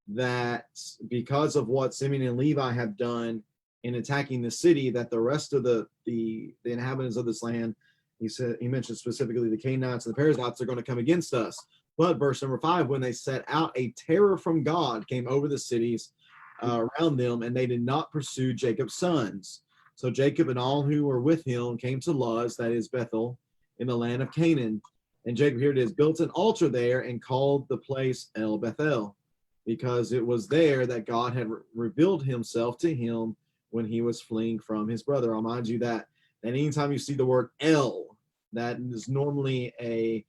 that because of what Simeon and Levi have done in attacking the city, that the rest of the inhabitants of this land, he mentioned specifically the Canaanites and the Perizzites, are going to come against us. But verse number 5, when they set out, a terror from God came over the cities around them, and they did not pursue Jacob's sons. So Jacob and all who were with him came to Luz, that is Bethel, in the land of Canaan. And Jacob, here it is, built an altar there and called the place El Bethel, because it was there that God had revealed himself to him when he was fleeing from his brother. I'll remind you that anytime you see the word El, that is normally a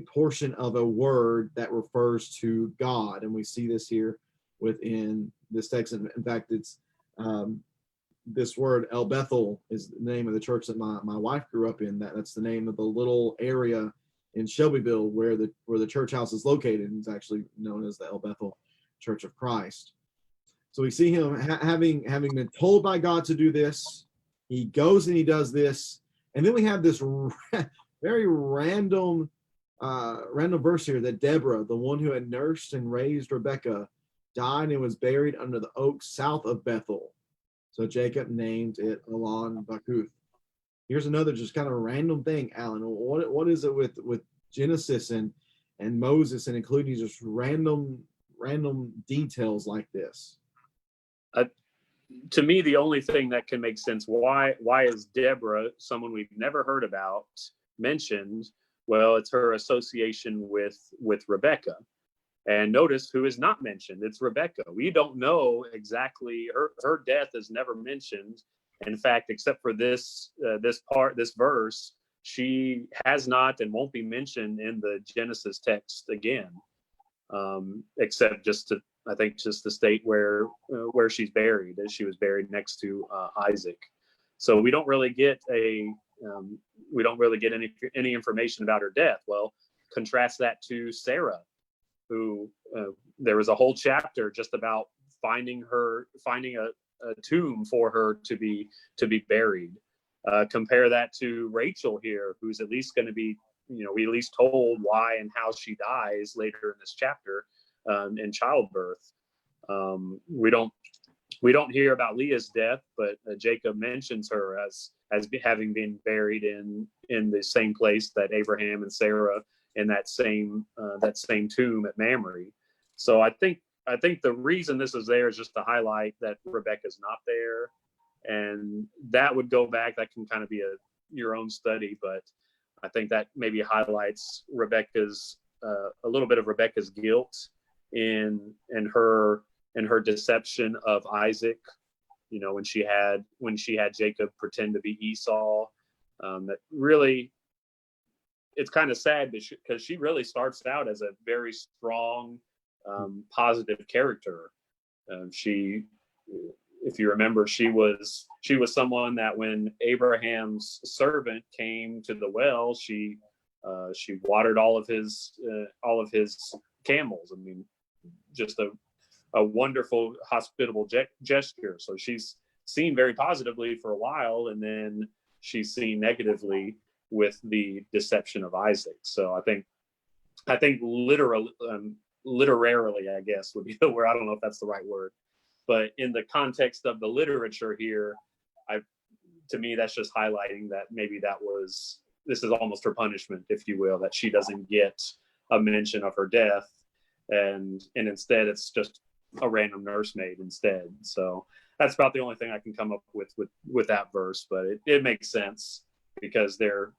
portion of a word that refers to God. And we see this here within this text. In fact, it's this word El Bethel is the name of the church that my wife grew up in. That's the name of the little area in Shelbyville where the church house is located. It's actually known as the El Bethel Church of Christ. So we see him having been told by God to do this. He goes and he does this, and then we have this very random verse here that Deborah, the one who had nursed and raised Rebekah, died and was buried under the oak south of Bethel. So Jacob named it Elon Bakuth. Here's another just kind of random thing, Alan. What is it with Genesis and Moses, and including just random details like this? To me, the only thing that can make sense, why is Deborah, someone we've never heard about, mentioned? Well, it's her association with Rebekah. And notice who is not mentioned. It's Rebekah. We don't know exactly, her death is never mentioned. In fact, except for this verse, she has not and won't be mentioned in the Genesis text again, except just to, I think, just the state where she's buried, as she was buried next to Isaac. So we don't really get any information about her death. Well, contrast that to Sarah, who there was a whole chapter just about finding a tomb for her to be buried. Compare that to Rachel here, who's at least going to be, we at least told why and how she dies later in this chapter, in childbirth. We don't hear about Leah's death, but Jacob mentions her as having been buried in the same place that Abraham and Sarah, in that same tomb at Mamre. So I think the reason this is there is just to highlight that Rebecca's not there, and that would go back. That can kind of be your own study, but I think that maybe highlights Rebecca's a little bit of Rebecca's guilt in her deception of Isaac. When she had Jacob pretend to be Esau. That really, it's kind of sad because she really starts out as a very strong, positive character. If you remember, she was someone that when Abraham's servant came to the well, she watered all of his camels. I mean, just a wonderful, hospitable gesture. So she's seen very positively for a while, and then she's seen negatively with the deception of Isaac. So I think literally, I guess would be the word. I don't know if that's the right word, but in the context of the literature here, to me, that's just highlighting that maybe this is almost her punishment, if you will, that she doesn't get a mention of her death, and instead it's just a random nursemaid instead. So that's about the only thing I can come up with that verse, but it makes sense, because they're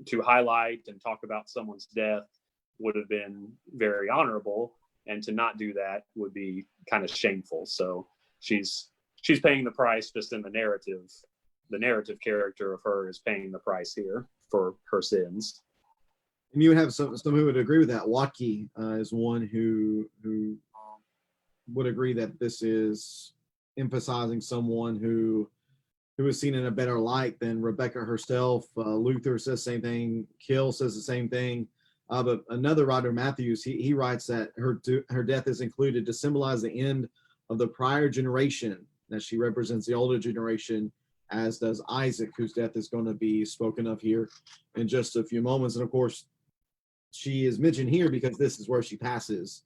to highlight and talk about someone's death would have been very honorable, and to not do that would be kind of shameful. So she's paying the price just in the narrative. The narrative character of her is paying the price here for her sins. And you would have some who would agree with that. Watke is one who would agree that this is emphasizing someone who is seen in a better light than Rebecca herself. Luther says the same thing. Kill says the same thing. But another writer, Matthews, he writes that her death is included to symbolize the end of the prior generation, that she represents the older generation, as does Isaac, whose death is going to be spoken of here in just a few moments. And of course, she is mentioned here because this is where she passes,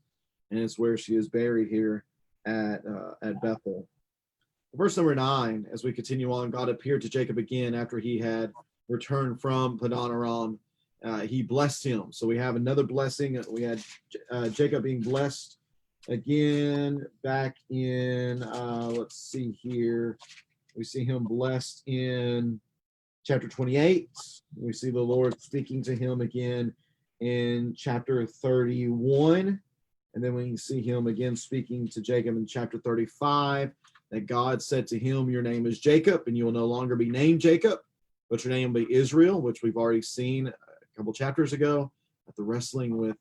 and it's where she is buried here at Bethel. Verse number 9, as we continue on, God appeared to Jacob again after he had returned from Padan Aram. He blessed him. So we have another blessing. We had Jacob being blessed again back in, let's see here. We see him blessed in chapter 28. We see the Lord speaking to him again in chapter 31. And then we see him again speaking to Jacob in chapter 35, that God said to him, your name is Jacob, and you will no longer be named Jacob, but your name will be Israel, which we've already seen a couple chapters ago at the wrestling with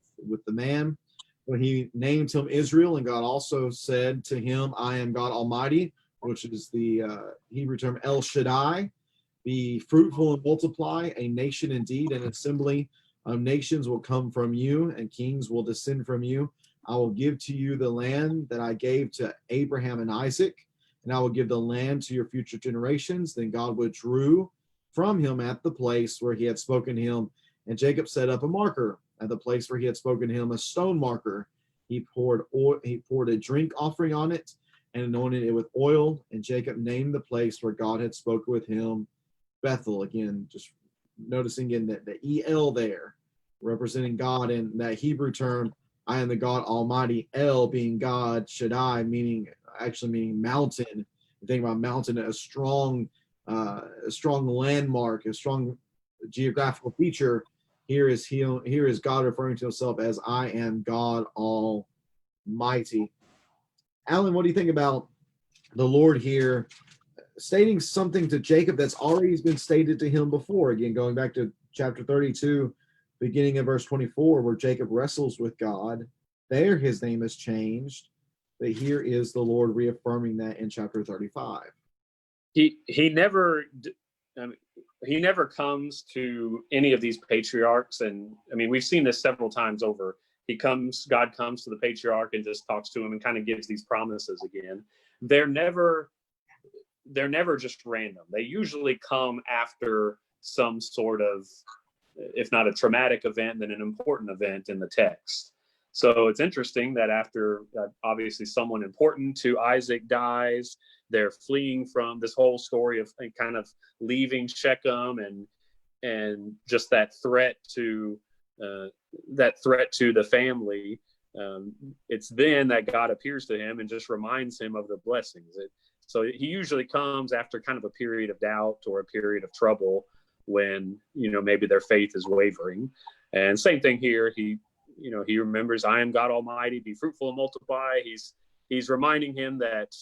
the man. When he named him Israel, and God also said to him, I am God Almighty, which is the Hebrew term El Shaddai. Be fruitful and multiply, a nation indeed, an assembly of nations will come from you, and kings will descend from you. I will give to you the land that I gave to Abraham and Isaac, and I will give the land to your future generations. Then God withdrew from him at the place where he had spoken to him, and Jacob set up a marker at the place where he had spoken to him, a stone marker. He poured a drink offering on it and anointed it with oil, and Jacob named the place where God had spoken with him Bethel. Again, just noticing in that the El there, representing God, in that Hebrew term, I am the God Almighty, El being God, Shaddai meaning mountain. You think about mountain, a strong landmark, a strong geographical feature. Here is God referring to himself as I am God Almighty. Alan, what do you think about the Lord here stating something to Jacob that's already been stated to him before. Again, going back to chapter 32, beginning of verse 24, where Jacob wrestles with God. There his name is changed. But here is the Lord reaffirming that in chapter 35. He never he never comes to any of these patriarchs, and I mean we've seen this several times over. God comes to the patriarch and just talks to him and kind of gives these promises again. They're never just random. They usually come after some sort of, if not a traumatic event, then an important event in the text. So it's interesting that after obviously someone important to Isaac dies, they're fleeing from this whole story of kind of leaving Shechem and just that threat to the family. It's then that God appears to him and just reminds him of the blessings. So he usually comes after kind of a period of doubt or a period of trouble when, maybe their faith is wavering. And same thing here. He remembers, I am God Almighty, be fruitful and multiply. He's reminding him that,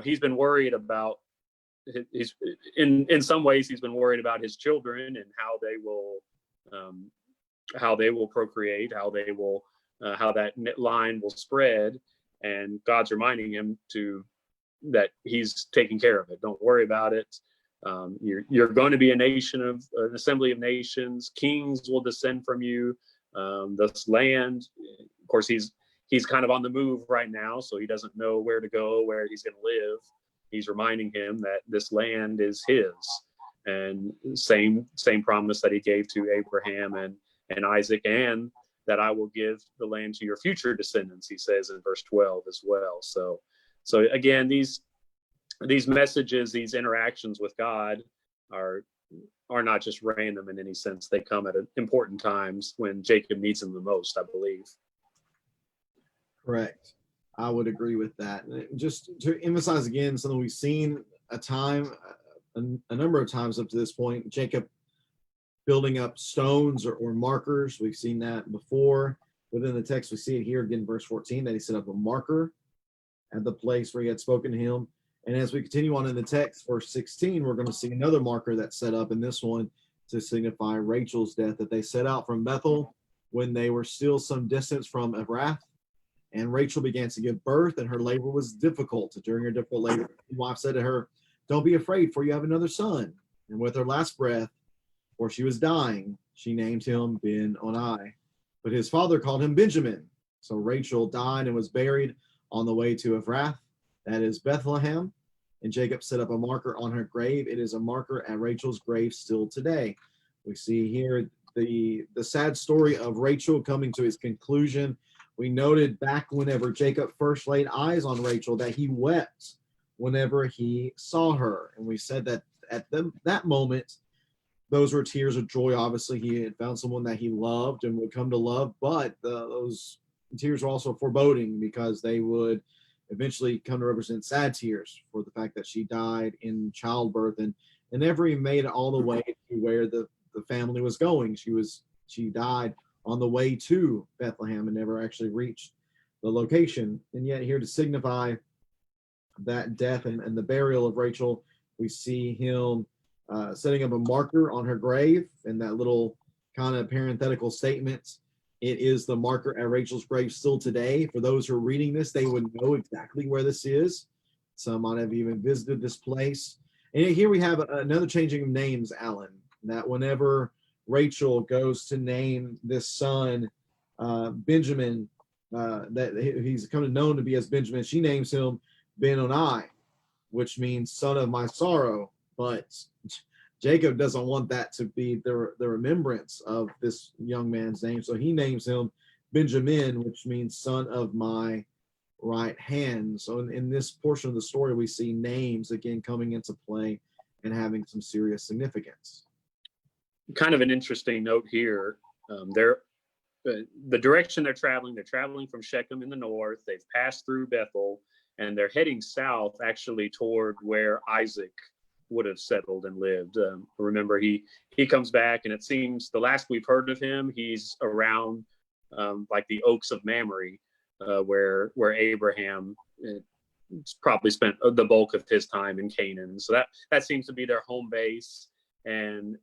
he's been worried about in some ways he's been worried about his children and how they will procreate, how that line will spread. And God's reminding him that he's taking care of it. Don't worry about it. You're going to be an assembly of nations. Kings will descend from you. This land, of course, he's kind of on the move right now, so he doesn't know where to go, where he's going to live. He's reminding him that this land is his, and same promise that he gave to Abraham and Isaac, and that I will give the land to your future descendants, he says in verse 12 as well. So again, these messages, these interactions with God are not just random in any sense. They come at important times when Jacob needs them the most, I believe. Correct. I would agree with that. Just to emphasize again, something we've seen a number of times up to this point, Jacob building up stones or markers. We've seen that before. Within the text, we see it here again, verse 14, that he set up a marker at the place where he had spoken to him. And as we continue on in the text, verse 16, we're going to see another marker that's set up in this one to signify Rachel's death, that they set out from Bethel when they were still some distance from Ephrath. And Rachel began to give birth, and her labor was difficult. During her difficult labor, the wife said to her, "Don't be afraid, for you have another son." And with her last breath, for she was dying, she named him Ben-Oni. But his father called him Benjamin. So Rachel died and was buried on the way to Ephrath, that is Bethlehem. And Jacob set up a marker on her grave. It is a marker at Rachel's grave still today. We see here the sad story of Rachel coming to its conclusion. We noted back whenever Jacob first laid eyes on Rachel that he wept whenever he saw her. And we said that at that moment, those were tears of joy. Obviously, he had found someone that he loved and would come to love, but those tears were also foreboding because they would eventually come to represent sad tears for the fact that she died in childbirth and never even made it all the way to where the family was going. She died on the way to Bethlehem and never actually reached the location. And yet here to signify that death and the burial of Rachel, we see him setting up a marker on her grave, and that little kind of parenthetical statement, it is the marker at Rachel's grave still today. For those who are reading this, they would know exactly where this is. Some might have even visited this place. And here we have another changing of names, Alan, that whenever Rachel goes to name this son Benjamin, that he's come to known to be as Benjamin, she names him Ben-Oni, which means son of my sorrow. But Jacob doesn't want that to be the remembrance of this young man's name, so he names him Benjamin, which means son of my right hand. So in this portion of the story, we see names again coming into play and having some serious significance. Kind of an interesting note here. The direction they're traveling from Shechem in the north. They've passed through Bethel, and they're heading south, actually toward where Isaac would have settled and lived. Remember, he comes back, and it seems the last we've heard of him, he's around like the Oaks of Mamre, where Abraham probably spent the bulk of his time in Canaan. So that seems to be their home base. And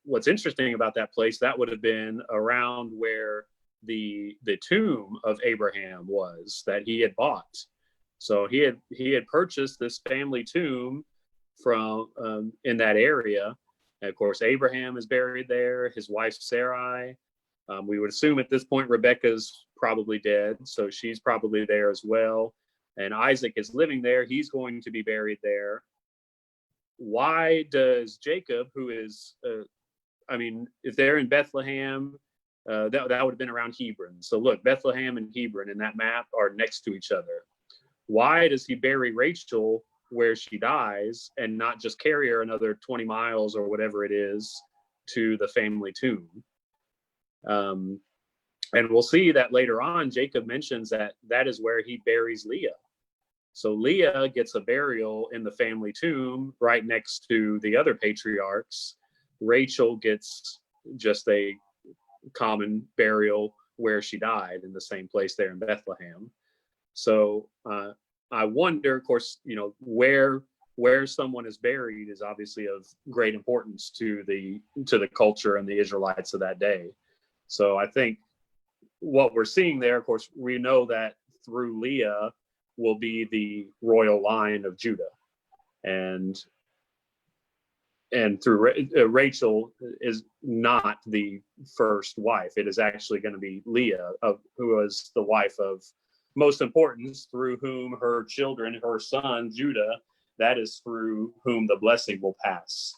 what's interesting about that place, that would have been around where the tomb of Abraham was that he had bought. So he had purchased this family tomb from in that area. And of course, Abraham is buried there. His wife Sarai. We would assume at this point Rebecca's probably dead, so she's probably there as well. And Isaac is living there. He's going to be buried there. Why does Jacob, who is, if they're in Bethlehem, that would have been around Hebron. So look, Bethlehem and Hebron in that map are next to each other. Why does he bury Rachel where she dies and not just carry her another 20 miles or whatever it is to the family tomb? And we'll see that later on, Jacob mentions that is where he buries Leah. So Leah gets a burial in the family tomb right next to the other patriarchs. Rachel gets just a common burial where she died in the same place there in Bethlehem. So I wonder, of course, where someone is buried is obviously of great importance to the culture and the Israelites of that day. So I think what we're seeing there, of course, we know that through Leah will be the royal line of Judah, and through Rachel is not the first wife. It is actually going to be Leah, who was the wife of most importance, through whom her children, her son Judah, that is through whom the blessing will pass.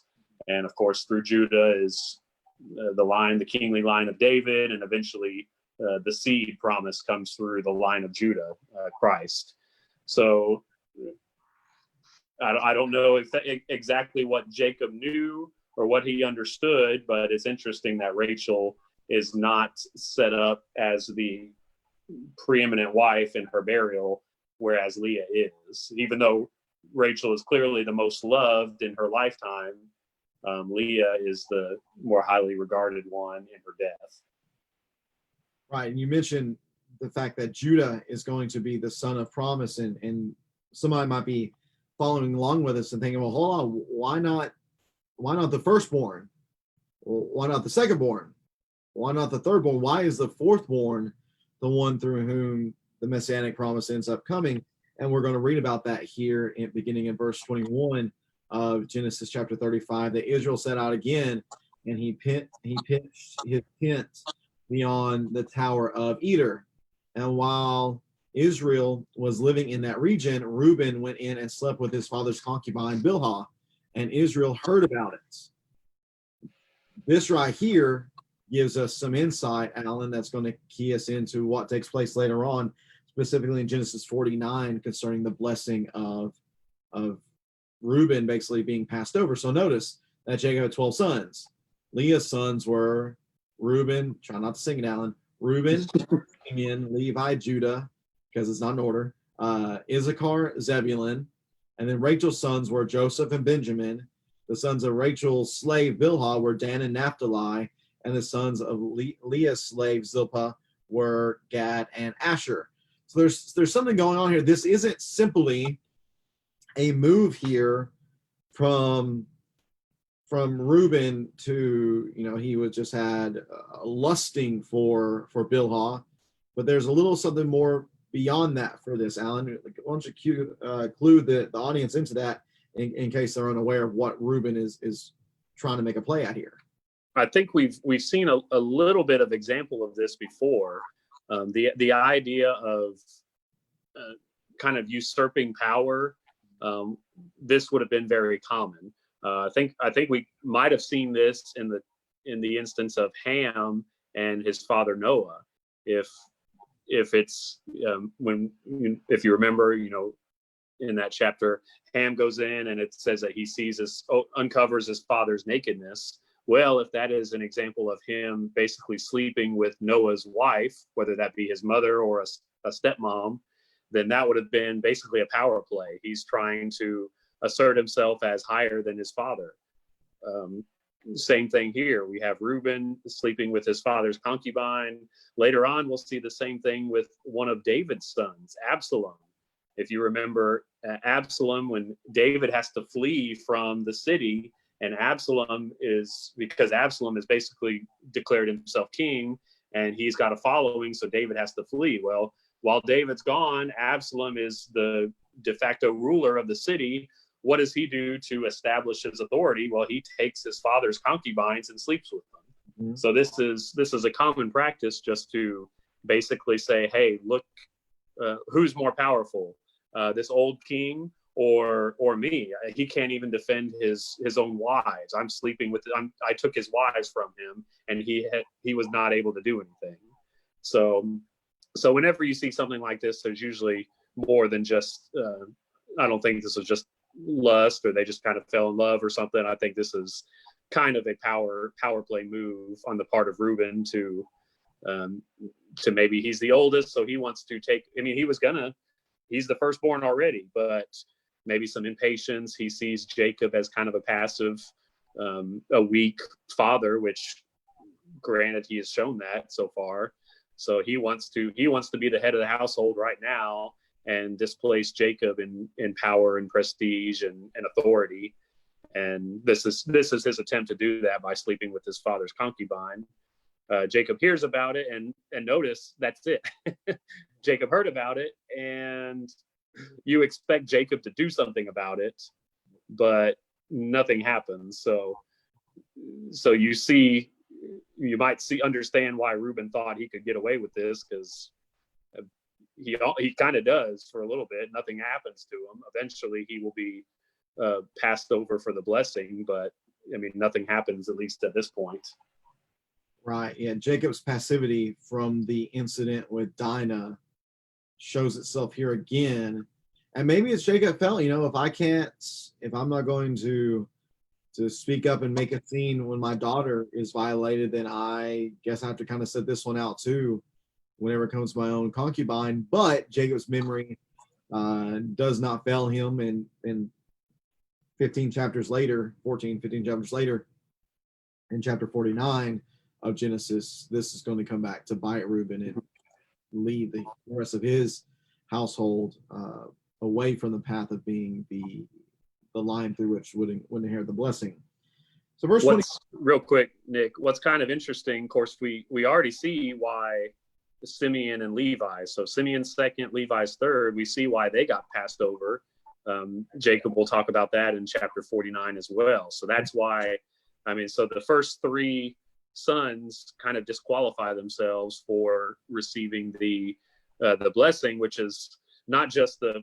And of course, through Judah is the kingly line of David, and eventually the seed promise comes through the line of Judah, Christ. So I don't know exactly what Jacob knew or what he understood, but it's interesting that Rachel is not set up as the preeminent wife in her burial, whereas Leah is. Even though Rachel is clearly the most loved in her lifetime, Leah is the more highly regarded one in her death. Right, and you mentioned the fact that Judah is going to be the son of promise, and somebody might be following along with us and thinking, well, hold on, why not the firstborn? Well, why not the secondborn? Why not the thirdborn? Why is the fourthborn the one through whom the messianic promise ends up coming? And we're going to read about that here beginning in verse 21 of Genesis chapter 35, that Israel set out again, and he pitched his tent beyond the tower of Eder. And while Israel was living in that region, Reuben went in and slept with his father's concubine Bilhah, and Israel heard about it. This right here gives us some insight, Alan, that's going to key us into what takes place later on, specifically in Genesis 49, concerning the blessing of Reuben basically being passed over. So notice that Jacob had 12 sons. Leah's sons were Reuben, try not to sing it, Alan, Reuben, Simeon, Levi, Judah, because it's not in order, Issachar, Zebulun, and then Rachel's sons were Joseph and Benjamin. The sons of Rachel's slave Bilhah were Dan and Naphtali, and the sons of Leah's slave Zilpah were Gad and Asher. So there's something going on here. This isn't simply a move here from Reuben to, he was just had lusting for Bilhah, but there's a little something more beyond that for this, Alan. Why don't you clue the audience into that in case they're unaware of what Reuben is trying to make a play at here. I think we've seen a little bit of example of this before. The idea of kind of usurping power. This would have been very common. I think we might have seen this in the instance of Ham and his father Noah. If it's if you remember, in that chapter, Ham goes in and it says that he uncovers his father's nakedness. Well, if that is an example of him basically sleeping with Noah's wife, whether that be his mother or a stepmom, then that would have been basically a power play. He's trying to assert himself as higher than his father. Same thing here. We have Reuben sleeping with his father's concubine. Later on, we'll see the same thing with one of David's sons, Absalom. If you remember, Absalom, when David has to flee from the city, and because Absalom is basically declared himself king, and he's got a following, so David has to flee. Well, while David's gone, Absalom is the de facto ruler of the city. What does he do to establish his authority? Well, he takes his father's concubines and sleeps with them. Mm-hmm. So this is a common practice, just to basically say, hey, look, who's more powerful, this old king or me? He can't even defend his own wives. I'm sleeping with I took his wives from him, and he was not able to do anything. So whenever you see something like this, there's usually more than just I don't think this was just lust, or they just kind of fell in love or something. I think this is kind of a power play move on the part of Reuben to maybe he's the oldest, so he wants to take. I mean, he's the firstborn already, but maybe some impatience. He sees Jacob as kind of a passive, a weak father, which granted he has shown that so far. So he wants to be the head of the household right now and displace Jacob in power and prestige and authority. And this is his attempt to do that by sleeping with his father's concubine. Jacob hears about it, and notice that's it. Jacob heard about it, and you expect Jacob to do something about it, but nothing happens. So you might understand why Reuben thought he could get away with this, because he kind of does for a little bit. Nothing happens to him. Eventually, he will be passed over for the blessing, but I mean, nothing happens, at least at this point. Right. Yeah. Jacob's passivity from the incident with Dinah shows itself here again. And maybe it's Jacob felt, if I'm not going to speak up and make a scene when my daughter is violated, then I guess I have to kind of set this one out too, whenever it comes to my own concubine. But Jacob's memory does not fail him. And 15 chapters later, in chapter 49 of Genesis, this is going to come back to bite Reuben and lead the rest of his household away from the path of being the line through which would inherit the blessing. So verse 20. Real quick, Nick, what's kind of interesting, of course, we already see why Simeon and Levi, so Simeon's second, Levi's third, we see why they got passed over. Jacob will talk about that in chapter 49 as well. So that's why, so the first three sons kind of disqualify themselves for receiving the blessing, which is not just the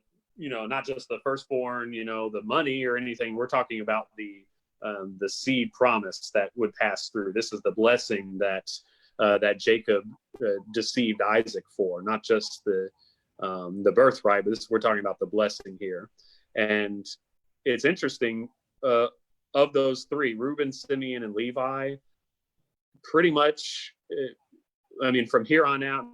firstborn, the money or anything. We're talking about the seed promise that would pass through. This is the blessing that Jacob deceived Isaac for, not just the birthright, but we're talking about the blessing here. And it's interesting, of those three, Reuben, Simeon, and Levi, pretty much, from here on out,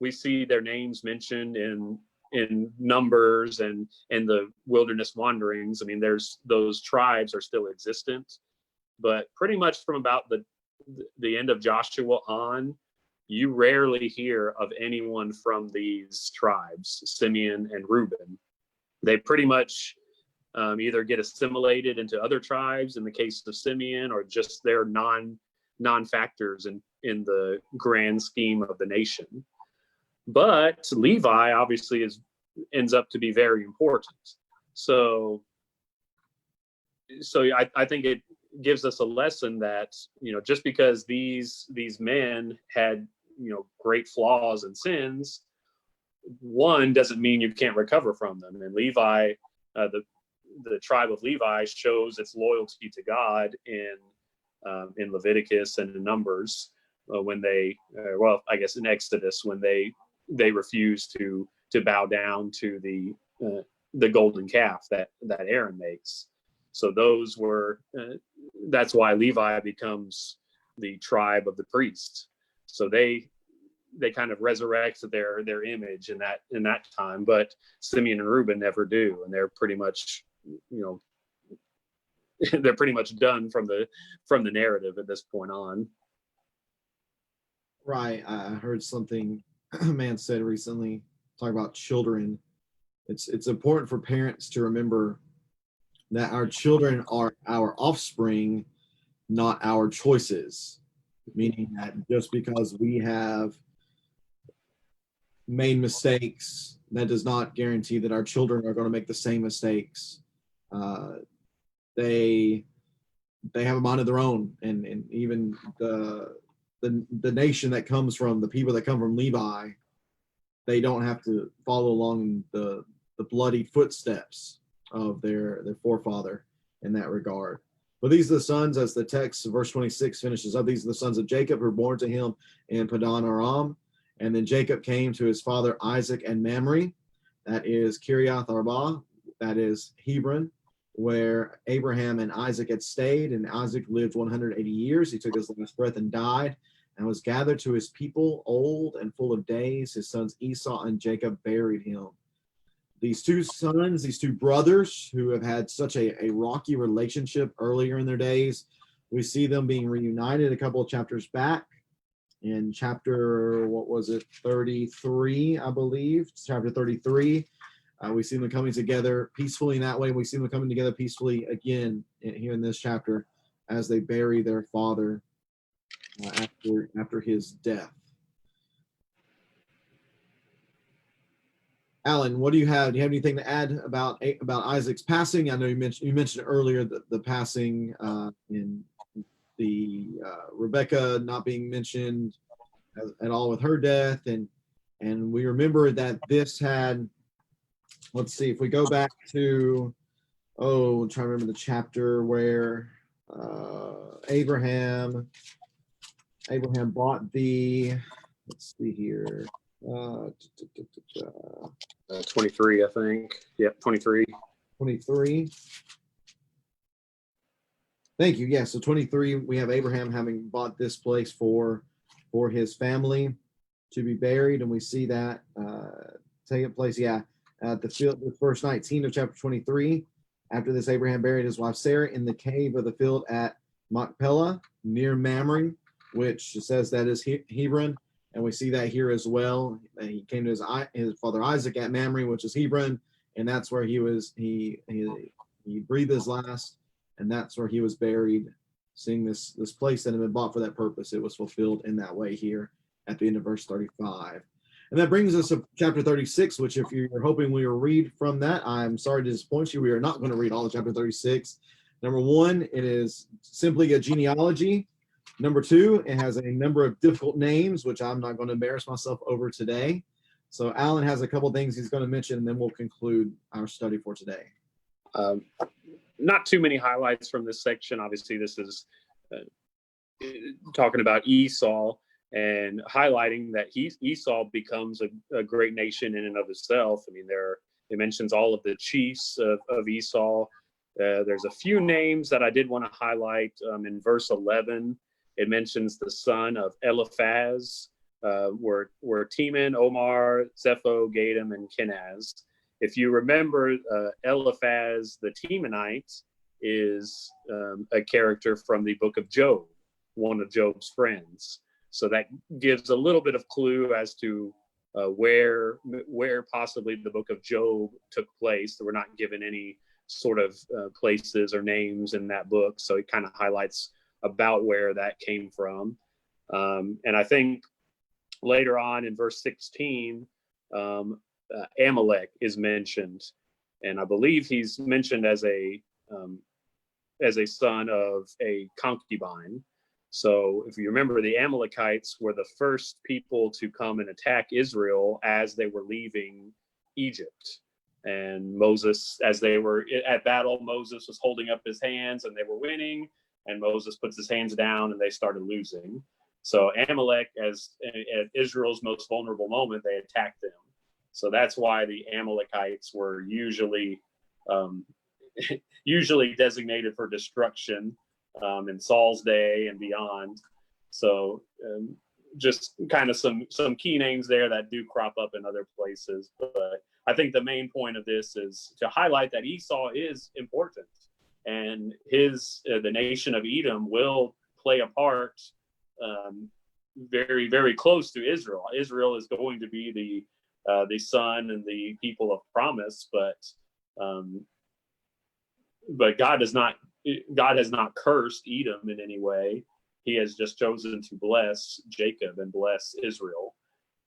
we see their names mentioned in Numbers and the wilderness wanderings. There's those tribes are still existent, but pretty much from about the end of Joshua on, you rarely hear of anyone from these tribes, Simeon and Reuben. They pretty much either get assimilated into other tribes in the case of Simeon, or just they're non-factors in the grand scheme of the nation. But Levi obviously ends up to be very important. So I think it gives us a lesson that, just because these men had, great flaws and sins, one doesn't mean you can't recover from them. And Levi, the tribe of Levi, shows its loyalty to God in Leviticus and in Numbers, when they, I guess in Exodus, when they refuse to bow down to the golden calf that Aaron makes. So those were, that's why Levi becomes the tribe of the priests. So they kind of resurrect their image in that time, but Simeon and Reuben never do, and they're pretty much, they're pretty much done from the narrative at this point on. Right. I heard something a man said recently, talking about children, It's important for parents to remember that our children are our offspring, not our choices. Meaning that just because we have made mistakes, that does not guarantee that our children are going to make the same mistakes. They have a mind of their own, and even the nation that comes from the people that come from Levi, they don't have to follow along the bloodied footsteps of their forefather in that regard. But these are the sons, as the text, verse 26 finishes up, these are the sons of Jacob who were born to him in Padan Aram. And then Jacob came to his father Isaac and Mamre, that is Kiriath Arba, that is Hebron, where Abraham and Isaac had stayed. And Isaac lived 180 years. He took his last breath and died, and was gathered to his people, old and full of days. His sons Esau and Jacob buried him. These two sons, these two brothers who have had such a rocky relationship earlier in their days, we see them being reunited a couple of chapters back in chapter, 33, I believe. Chapter 33. We see them coming together peacefully in that way. We see them coming together peacefully again here in this chapter as they bury their father after his death. Alan, what do you have? Do you have anything to add about Isaac's passing? I know you mentioned earlier the passing in the Rebecca not being mentioned at all with her death, and we remember that this had. Let's see if we go back to I'm trying to remember the chapter where Abraham bought the. Let's see here. 23, I think. Yep, 23. 23. Thank you. Yeah, so 23, we have Abraham having bought this place for his family to be buried, and we see that taking place, at the field, verse 19 of chapter 23. After this, Abraham buried his wife Sarah in the cave of the field at Machpelah, near Mamre, which says that is Hebron. And we see that here as well. He came to his father Isaac at Mamre, which is Hebron, and that's where he breathed his last, and that's where he was buried. Seeing this place that had been bought for that purpose, it was fulfilled in that way here at the end of verse 35. And that brings us to chapter 36, which if you're hoping we will read from that, I'm sorry to disappoint you. We are not going to read all of chapter 36. Number one, it is simply a genealogy. Number two, it has a number of difficult names, which I'm not going to embarrass myself over today. So Alan has a couple things he's going to mention, and then we'll conclude our study for today. Not too many highlights from this section. Obviously, this is talking about Esau and highlighting that Esau becomes a great nation in and of itself. I mean, it mentions all of the chiefs of Esau. There's a few names that I did want to highlight. In verse 11, it mentions the son of Eliphaz, were Teman, Omar, Zepho, Gatam, and Kenaz. If you remember, Eliphaz the Temanite is a character from the book of Job, one of Job's friends. So that gives a little bit of clue as to where possibly the book of Job took place. We're not given any sort of places or names in that book, so it kind of highlights about where that came from. And I think later on in verse 16, Amalek is mentioned, and I believe he's mentioned as a son of a concubine. So if you remember, the Amalekites were the first people to come and attack Israel as they were leaving Egypt. And Moses, as they were at battle, Moses was holding up his hands and they were winning, and Moses puts his hands down and they started losing. So Amalek, as at Israel's most vulnerable moment, they attacked them. So that's why the Amalekites were usually designated for destruction in Saul's day and beyond. So just kind of some key names there that do crop up in other places. But I think the main point of this is to highlight that Esau is important, and the nation of Edom will play a part very, very close to Israel. Israel is going to be the son and the people of promise, but God has not cursed Edom in any way. He has just chosen to bless Jacob and bless Israel.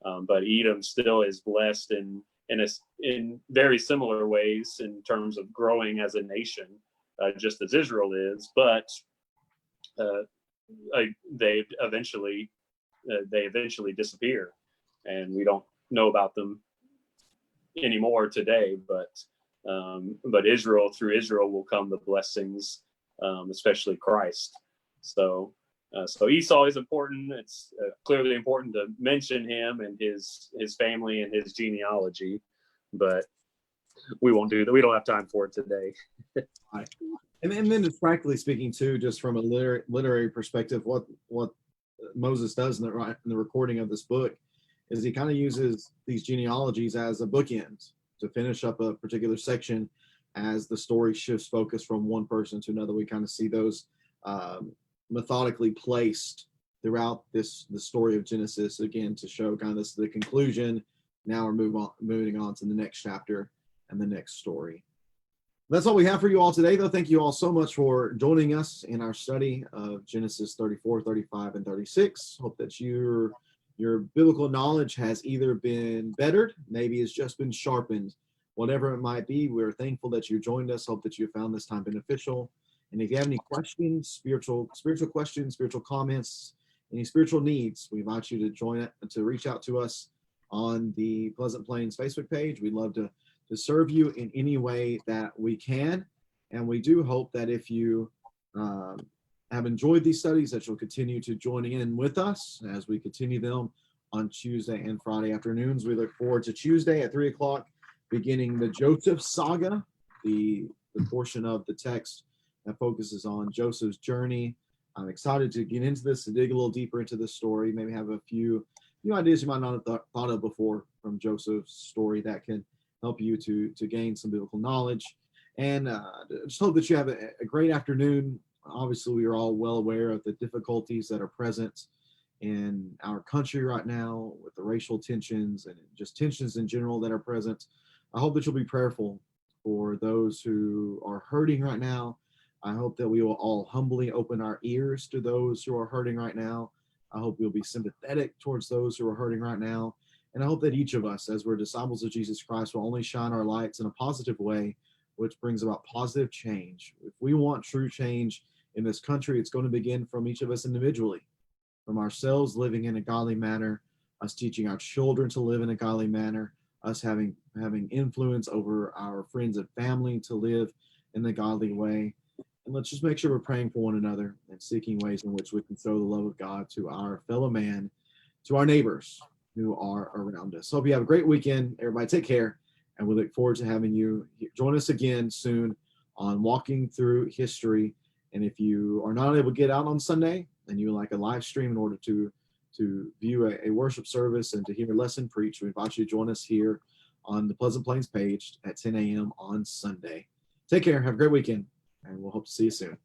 But Edom still is blessed in very similar ways in terms of growing as a nation, just as Israel is. But they eventually disappear, and we don't know about them anymore today. But Israel, through Israel will come the blessings, especially Christ. So Esau is important. It's clearly important to mention him and his family and his genealogy, but we won't do that. We don't have time for it today. Right. And then just practically speaking too, just from a literary perspective, what Moses does in the recording of this book is he kind of uses these genealogies as a bookend to finish up a particular section as the story shifts focus from one person to another. We kind of see those methodically placed throughout the story of Genesis, again to show kind of the conclusion. Now we're moving on to the next chapter and the next story. That's all we have for you all today, though. Thank you all so much for joining us in our study of Genesis 34, 35, and 36. Hope that your biblical knowledge has either been bettered, maybe it's just been sharpened. Whatever it might be, we're thankful that you joined us. Hope that you found this time beneficial. And if you have any questions, spiritual questions, spiritual comments, any spiritual needs, we invite you to reach out to us on the Pleasant Plains Facebook page. We'd love to serve you in any way that we can. And we do hope that if you have enjoyed these studies, that you'll continue to join in with us as we continue them on Tuesday and Friday afternoons. We look forward to Tuesday at 3 o'clock, beginning the Joseph saga, the portion of the text that focuses on Joseph's journey. I'm excited to get into this, to dig a little deeper into this story, maybe have a few ideas you might not have thought of before from Joseph's story that can help you to gain some biblical knowledge. And just hope that you have a great afternoon. Obviously, we are all well aware of the difficulties that are present in our country right now with the racial tensions and just tensions in general that are present. I hope that you'll be prayerful for those who are hurting right now. I hope that we will all humbly open our ears to those who are hurting right now. I hope we'll be sympathetic towards those who are hurting right now. And I hope that each of us, as we're disciples of Jesus Christ, will only shine our lights in a positive way, which brings about positive change. If we want true change in this country, it's going to begin from each of us individually, from ourselves living in a godly manner, us teaching our children to live in a godly manner, us having influence over our friends and family to live in a godly way. And let's just make sure we're praying for one another and seeking ways in which we can show the love of God to our fellow man, to our neighbors who are around us. Hope you have a great weekend. Everybody take care, and we look forward to having you join us again soon on Walking Through History. And if you are not able to get out on Sunday and you would like a live stream in order to view a worship service and to hear a lesson preached, we invite you to join us here on the Pleasant Plains page at 10 a.m. on Sunday. Take care. Have a great weekend, and we'll hope to see you soon.